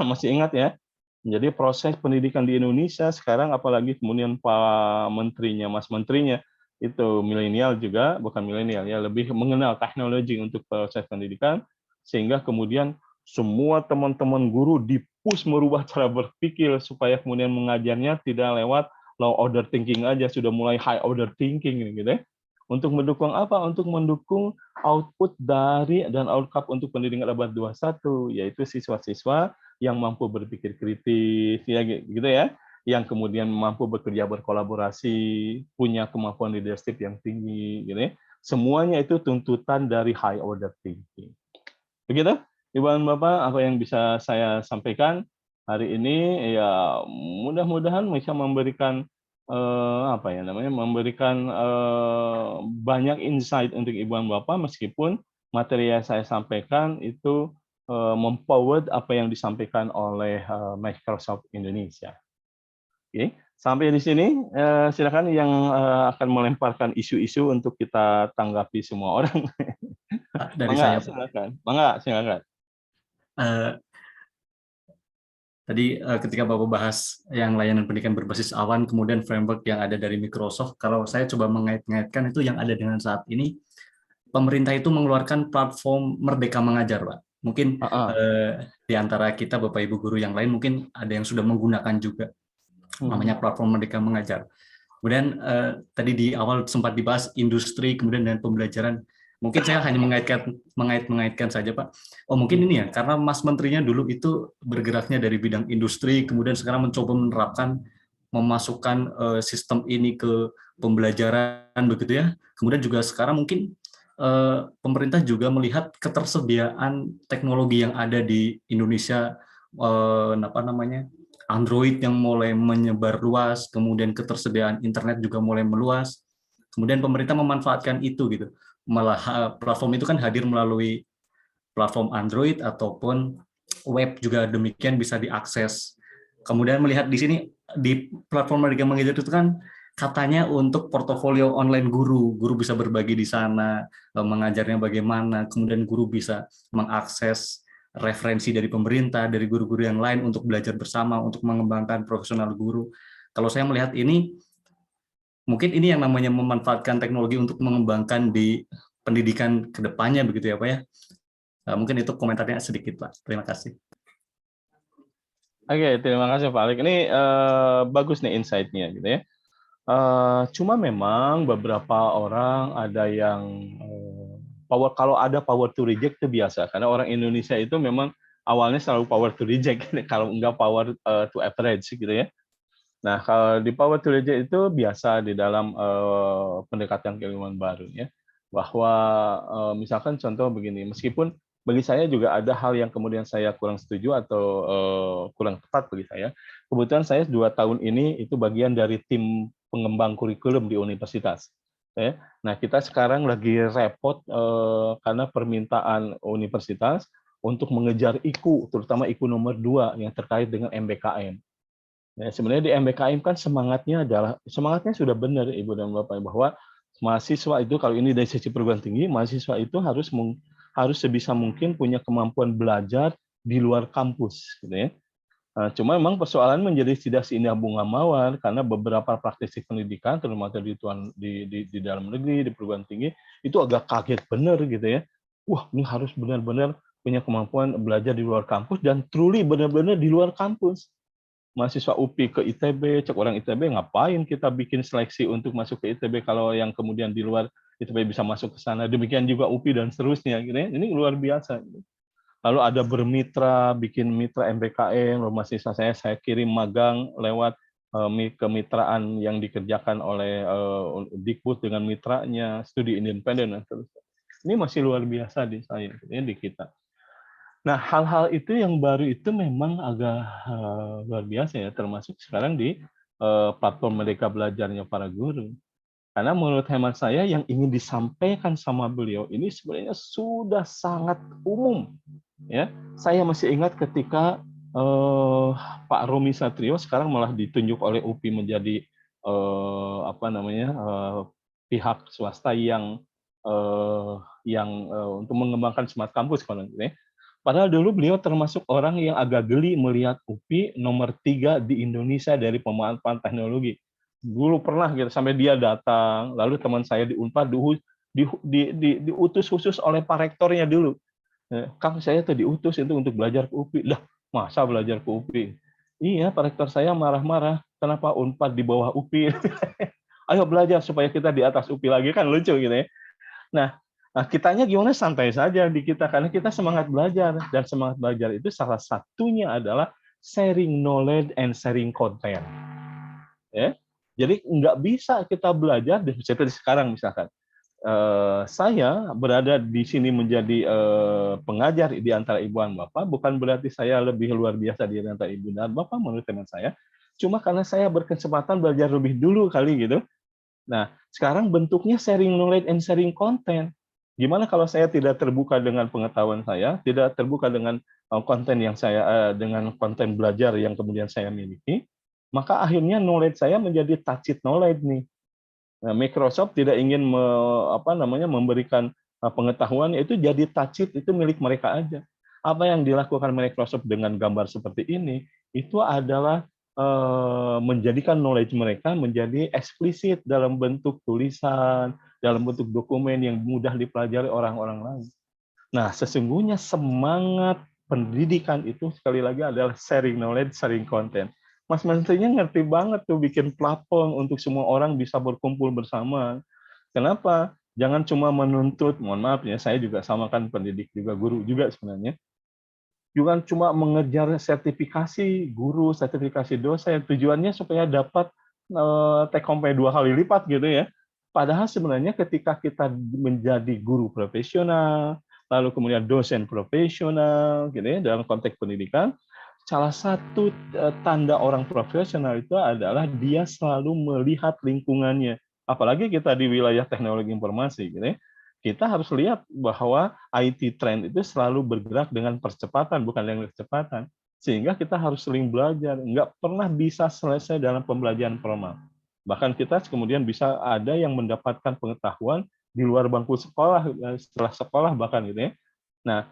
Masih ingat ya? Jadi proses pendidikan di Indonesia sekarang, apalagi kemudian Pak Menterinya, Mas Menterinya, itu milenial juga, bukan milenial ya, lebih mengenal teknologi untuk proses pendidikan, sehingga kemudian semua teman-teman guru di-push merubah cara berpikir supaya kemudian mengajarnya tidak lewat low order thinking aja, sudah mulai high order thinking gitu ya. Untuk mendukung apa? Untuk mendukung output dari dan outcome untuk pendidikan abad 21, yaitu siswa-siswa yang mampu berpikir kritis, ya gitu ya, yang kemudian mampu bekerja berkolaborasi, punya kemampuan leadership yang tinggi, gitu ya. Semuanya itu tuntutan dari high order thinking. Begitu? Ibu dan Bapak, apa yang bisa saya sampaikan hari ini ya mudah-mudahan bisa memberikan apa ya namanya, memberikan banyak insight untuk Ibu dan Bapak meskipun materi yang saya sampaikan itu mempower apa yang disampaikan oleh Microsoft Indonesia. Oke, sampai di sini silakan yang akan melemparkan isu-isu untuk kita tanggapi semua orang. Dari Mangga, saya, Pak. silakan. Mangga, silakan. Eh, Tadi ketika Bapak bahas yang layanan pendidikan berbasis awan, kemudian framework yang ada dari Microsoft, kalau saya coba mengait-ngaitkan itu yang ada dengan saat ini, pemerintah itu mengeluarkan platform Merdeka Mengajar, Pak. Mungkin di antara kita, Bapak Ibu guru yang lain, mungkin ada yang sudah menggunakan juga, namanya platform Merdeka Mengajar. Kemudian tadi di awal sempat dibahas industri, kemudian dan pembelajaran. Mungkin saya hanya mengaitkan saja, Pak. Oh, mungkin ini ya, karena Mas Menterinya dulu itu bergeraknya dari bidang industri, kemudian sekarang mencoba menerapkan, memasukkan sistem ini ke pembelajaran, begitu ya. Kemudian juga sekarang mungkin pemerintah juga melihat ketersediaan teknologi yang ada di Indonesia, apa namanya, Android yang mulai menyebar luas, kemudian ketersediaan internet juga mulai meluas. Kemudian pemerintah memanfaatkan itu gitu. Malah platform itu kan hadir melalui platform Android ataupun web juga demikian bisa diakses. Kemudian melihat di sini di platform Merdeka Mengajar itu kan katanya untuk portofolio online guru bisa berbagi di sana, mengajarnya bagaimana, kemudian guru bisa mengakses referensi dari pemerintah, dari guru-guru yang lain untuk belajar bersama, untuk mengembangkan profesional guru. Kalau saya melihat ini, mungkin ini yang namanya memanfaatkan teknologi untuk mengembangkan di pendidikan ke depannya, begitu ya Pak ya. Mungkin itu komentarnya sedikit Pak. Terima kasih. Oke, terima kasih Pak Alik. Ini bagus nih insight-nya gitu ya. Cuma memang beberapa orang ada yang kalau ada power to reject itu biasa karena orang Indonesia itu memang awalnya selalu power to reject kalau enggak power to average gitu ya. Nah, kalau di power to reject itu biasa di dalam pendekatan keilmuan baru ya. Bahwa misalkan contoh begini, meskipun bagi saya juga ada hal yang kemudian saya kurang setuju atau kurang tepat bagi saya. Kebetulan saya 2 tahun ini itu bagian dari tim pengembang kurikulum di universitas. Ya. Nah, kita sekarang lagi repot karena permintaan universitas untuk mengejar IKU, terutama IKU nomor 2 yang terkait dengan MBKM. Ya, sebenarnya di MBKM kan semangatnya sudah benar Ibu dan Bapak bahwa mahasiswa itu kalau ini dari sisi perguruan tinggi, mahasiswa itu harus sebisa mungkin punya kemampuan belajar di luar kampus, gitu ya. Nah, cuma memang persoalan menjadi tidak seindah bunga mawar karena beberapa praktisi pendidikan, terutama di dalam negeri, di perguruan tinggi, itu agak kaget benar gitu ya. Wah, ini harus benar-benar punya kemampuan belajar di luar kampus dan truly benar-benar di luar kampus. Mahasiswa UPI ke ITB, cek orang ITB, ngapain kita bikin seleksi untuk masuk ke ITB kalau yang kemudian di luar ITB bisa masuk ke sana. Demikian juga UPI dan seterusnya. Gitu ya. Ini luar biasa. Lalu ada bermitra, bikin mitra MBKM, mahasiswa saya kirim magang lewat kemitraan yang dikerjakan oleh Dikbud dengan mitranya, studi independen dan seterusnya. Ini masih luar biasa di saya, di kita. Nah, hal-hal itu yang baru itu memang agak luar biasa ya, termasuk sekarang di platform Merdeka Belajarnya para guru. Karena menurut hemat saya yang ingin disampaikan sama beliau ini sebenarnya sudah sangat umum. Ya, saya masih ingat ketika Pak Romi Satrio sekarang malah ditunjuk oleh UPI menjadi pihak swasta yang untuk mengembangkan smart campus kalau gitu ya. Padahal dulu beliau termasuk orang yang agak geli melihat UPI nomor 3 di Indonesia dari pemanfaatan teknologi. Dulu pernah gitu, sampai dia datang, lalu teman saya di Unpad diutus khusus oleh Pak Rektornya dulu. Kang, saya tuh diutus itu untuk belajar ke UPI. Lah, masa belajar ke UPI? Iya, Pak Rektor saya marah-marah. Kenapa Unpad di bawah UPI? Ayo belajar supaya kita di atas UPI lagi, kan lucu gitu ya. Nah, kitanya gimana, santai saja di kita karena kita semangat belajar dan semangat belajar itu salah satunya adalah sharing knowledge and sharing content. Ya, jadi nggak bisa kita belajar seperti sekarang misalkan saya berada di sini menjadi pengajar di antara ibu dan bapak bukan berarti saya lebih luar biasa di antara ibu dan bapak menurut teman saya. Cuma karena saya berkesempatan belajar lebih dulu kali gitu. Nah, sekarang bentuknya sharing knowledge and sharing content. Gimana kalau saya tidak terbuka dengan pengetahuan saya, tidak terbuka dengan konten yang saya dengan konten belajar yang kemudian saya miliki, maka akhirnya knowledge saya menjadi tacit knowledge nih. Nah, Microsoft tidak ingin memberikan pengetahuan itu jadi tacit itu milik mereka aja. Apa yang dilakukan Microsoft dengan gambar seperti ini itu adalah menjadikan knowledge mereka menjadi eksplisit dalam bentuk tulisan, dalam bentuk dokumen yang mudah dipelajari orang-orang lain. Nah, sesungguhnya semangat pendidikan itu sekali lagi adalah sharing knowledge, sharing content. Mas Menterinya ngerti banget tuh bikin platform untuk semua orang bisa berkumpul bersama. Kenapa? Jangan cuma menuntut, mohon maaf ya, saya juga sama kan pendidik juga, guru juga sebenarnya. Juga cuma mengejar sertifikasi guru, sertifikasi dosen, tujuannya supaya dapat take home pay 2 kali lipat gitu ya. Padahal sebenarnya ketika kita menjadi guru profesional, lalu kemudian dosen profesional gitu ya dalam konteks pendidikan, salah satu tanda orang profesional itu adalah dia selalu melihat lingkungannya. Apalagi kita di wilayah teknologi informasi, gitu ya. Kita harus lihat bahwa IT trend itu selalu bergerak dengan percepatan, bukan dengan kecepatan. Sehingga kita harus sering belajar. Nggak pernah bisa selesai dalam pembelajaran formal. Bahkan kita kemudian bisa ada yang mendapatkan pengetahuan di luar bangku sekolah, setelah sekolah bahkan gitu ya. Nah,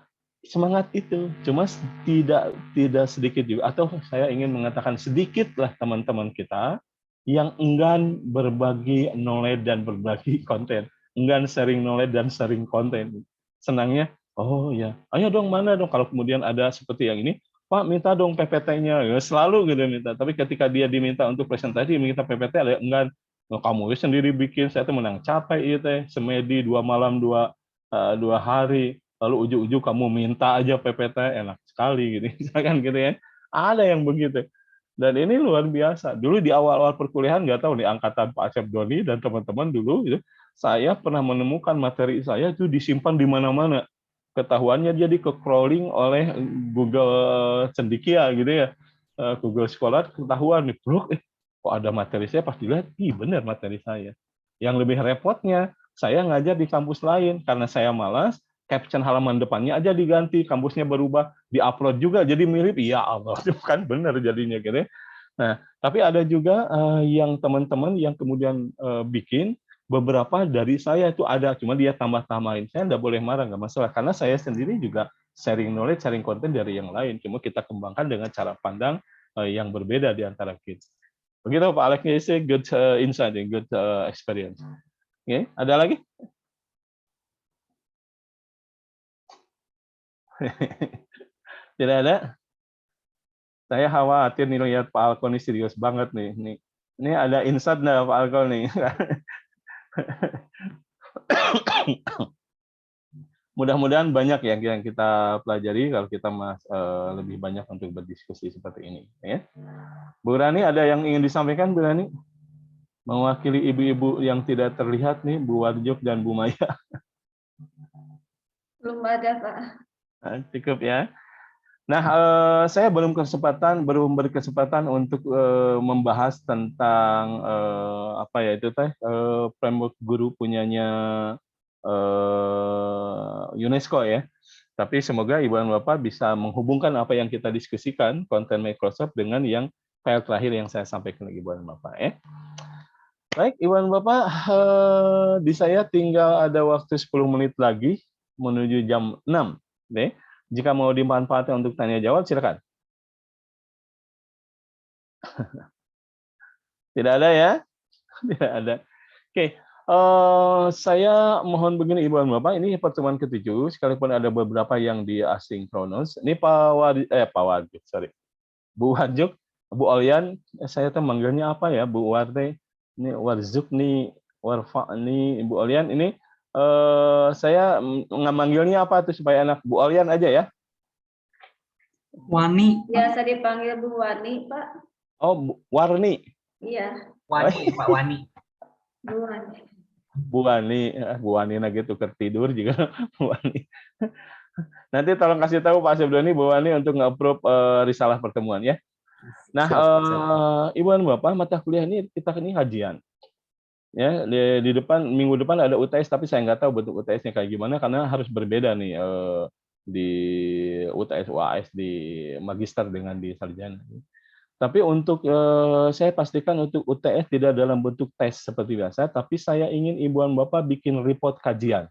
semangat itu cuma tidak sedikit juga, atau saya ingin mengatakan sedikitlah teman-teman kita yang enggan berbagi knowledge dan berbagi konten, enggan sharing knowledge dan sharing konten. Senangnya, oh ya, ayo dong mana dong kalau kemudian ada seperti yang ini, Pak minta dong PPT-nya, ya, selalu gitu minta. Tapi ketika dia diminta untuk presentasi, minta PPT ada enggan. Oh, kamu sendiri bikin, saya tuh menang capek itu, semedi 2 malam 2 hari. Lalu ujung-ujung kamu minta aja PPT, enak sekali gitu, misalkan gitu ya. Ada yang begitu. Dan ini luar biasa. Dulu di awal-awal perkuliahan, nggak tahu nih, angkatan Pak Asep Doni dan teman-teman dulu, gitu, saya pernah menemukan materi saya itu disimpan di mana-mana. Ketahuannya dia di crawling oleh Google Cendikia gitu ya. Google Scholar ketahuan nih, bro, kok ada materi saya, pas dilihat, ih benar materi saya. Yang lebih repotnya, saya ngajar di kampus lain, karena saya malas, caption halaman depannya aja diganti, kampusnya berubah, diupload juga jadi mirip, ya Allah, kan benar jadinya gitu ya. Nah, tapi ada juga yang teman-teman yang kemudian bikin beberapa dari saya itu ada, cuma dia tambah-tambahin. Saya nggak boleh marah, nggak masalah, karena saya sendiri juga sharing knowledge, sharing content dari yang lain, cuma kita kembangkan dengan cara pandang yang berbeda di antara kita. Begitu Pak Alex, ini good insight, good experience. Oke, ada lagi? Tidak ada? Saya khawatir nih lihat Pak Alko nih serius banget nih. Ini ada insight nggak Pak Alko nih? Mudah-mudahan banyak yang kita pelajari kalau kita lebih banyak untuk berdiskusi seperti ini. Ya. Bu Rani, ada yang ingin disampaikan, Bu Rani? Mewakili ibu-ibu yang tidak terlihat nih, Bu Warjuk dan Bu Maya. Belum ada, Pak. Nah, cukup ya. Nah, saya belum berkesempatan untuk membahas tentang apa ya itu framework guru punyanya UNESCO ya. Tapi semoga Ibu dan Bapak bisa menghubungkan apa yang kita diskusikan konten Microsoft dengan yang file terakhir yang saya sampaikan ke Ibu dan Bapak ya. Baik, Ibu dan Bapak, di saya tinggal ada waktu 10 menit lagi menuju jam 6. Deh. Jika mau dimanfaatkan untuk tanya jawab, silakan. Tidak ada ya? Tidak ada. Oke, saya mohon begini Ibu dan Bapak, ini pertemuan ke-7, sekalipun ada beberapa yang di asinkronus. Ini Pak Warjuk, sorry. Bu Warjuk, Bu Olian, saya tuh manggilnya apa ya, Bu Warde, ini Warjuk nih, Warfa nih, Bu Olian, ini saya manggilnya apa tuh supaya enak? Bu Olian aja ya? Wani. Biasa dipanggil Bu Wani, Pak. Oh, Warni. Iya. Wani, Pak Wani. Bu Wani. Bu Wani gitu tertidur juga Bu Wani. Nanti tolong kasih tahu Pak Sebdoni Bu Wani untuk nge-approve risalah pertemuan ya. Nah, Ibu dan Bapak, mata kuliah ini kita ini kajian. Ya, di depan minggu depan ada UTS tapi saya nggak tahu bentuk UTS-nya kayak gimana karena harus berbeda nih di UTS UAS di magister dengan di sarjana. Tapi untuk saya pastikan untuk UTS tidak dalam bentuk tes seperti biasa, tapi saya ingin Ibu dan Bapak bikin report kajian.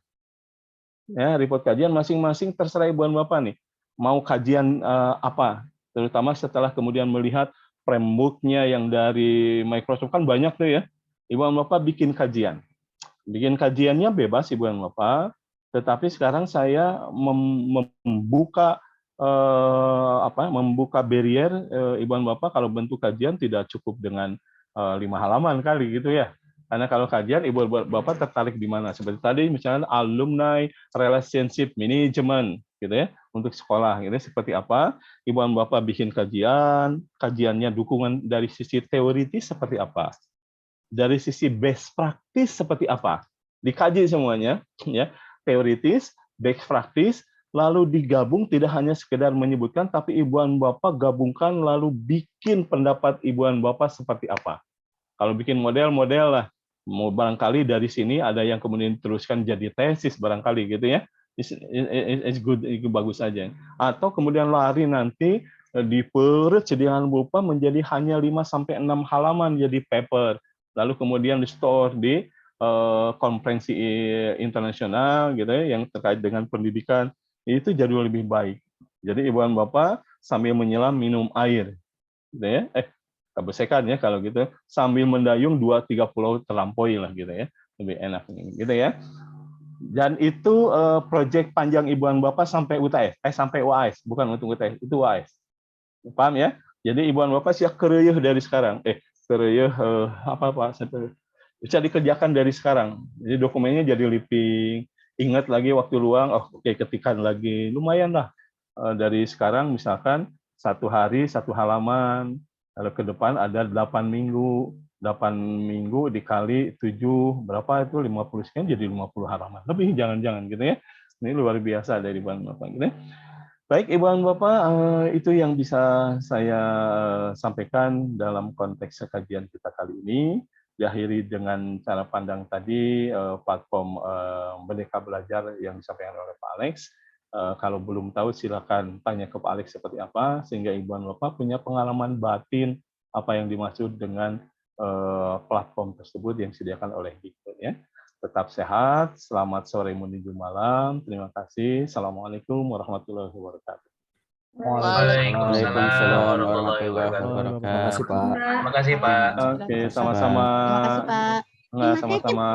Ya, report kajian masing-masing terserah Ibu dan Bapak nih. Mau kajian apa? Terutama setelah kemudian melihat framework-nya yang dari Microsoft kan banyak tuh ya. Ibu dan Bapak bikin kajian. Bikin kajiannya bebas Ibu dan Bapak, tetapi sekarang saya membuka membuka barrier Ibu dan Bapak kalau bentuk kajian tidak cukup dengan 5 halaman kali gitu ya. Karena kalau kajian Ibu dan Bapak tertarik di mana? Seperti tadi misalnya alumni relationship management gitu ya untuk sekolah gitu seperti apa? Ibu dan Bapak bikin kajian, kajiannya dukungan dari sisi teoritis seperti apa? Dari sisi best practice seperti apa? Dikaji semuanya ya, teoritis, best practice, lalu digabung tidak hanya sekedar menyebutkan tapi Ibu dan Bapak gabungkan lalu bikin pendapat Ibu dan Bapak seperti apa. Kalau bikin model-model lah, mau barangkali dari sini ada yang kemudian diteruskan jadi tesis barangkali gitu ya. It's good, itu bagus saja. Atau kemudian lari nanti diperut sedemikian rupa menjadi hanya 5 sampai 6 halaman jadi paper. Lalu kemudian di store di konferensi internasional gitu ya yang terkait dengan pendidikan itu jadi lebih baik. Jadi Ibu dan Bapak sambil menyelam minum air gitu ya. Kebesekan ya kalau gitu sambil mendayung 2-3 pulau terlampaui lah gitu ya. Lebih enak gitu ya. Dan itu proyek panjang Ibu dan Bapak sampai UTS, sampai UAS, bukan untuk UTS, itu UAS. Paham ya? Jadi Ibu dan Bapak siap kereyeh dari sekarang. Kereyeh bisa dikerjakan dari sekarang. Jadi dokumennya jadi living, ingat lagi waktu luang, ketikan lagi, lumayan lah. Dari sekarang misalkan 1 hari 1 halaman, lalu ke depan ada 8 minggu, 8 minggu dikali 7, berapa itu 50 sekian jadi 50 halaman. Lebih jangan-jangan gitu ya. Ini luar biasa dari Ibu Bapak gitu ya. Baik Ibu dan Bapak, itu yang bisa saya sampaikan dalam konteks kajian kita kali ini. Diakhiri dengan cara pandang tadi platform Merdeka Belajar yang disampaikan oleh Pak Alex. Kalau belum tahu silakan tanya ke Pak Alex seperti apa sehingga Ibu dan Bapak punya pengalaman batin apa yang dimaksud dengan platform tersebut yang disediakan oleh Dikbud ya. Tetap sehat, selamat sore menuju malam. Terima kasih. Assalamualaikum warahmatullahi wabarakatuh. Waalaikumsalam warahmatullahi wabarakatuh. Terima kasih, Pak. Terima kasih, Pak. Oke, sama-sama. Terima kasih, Pak. Enggak, sama-sama.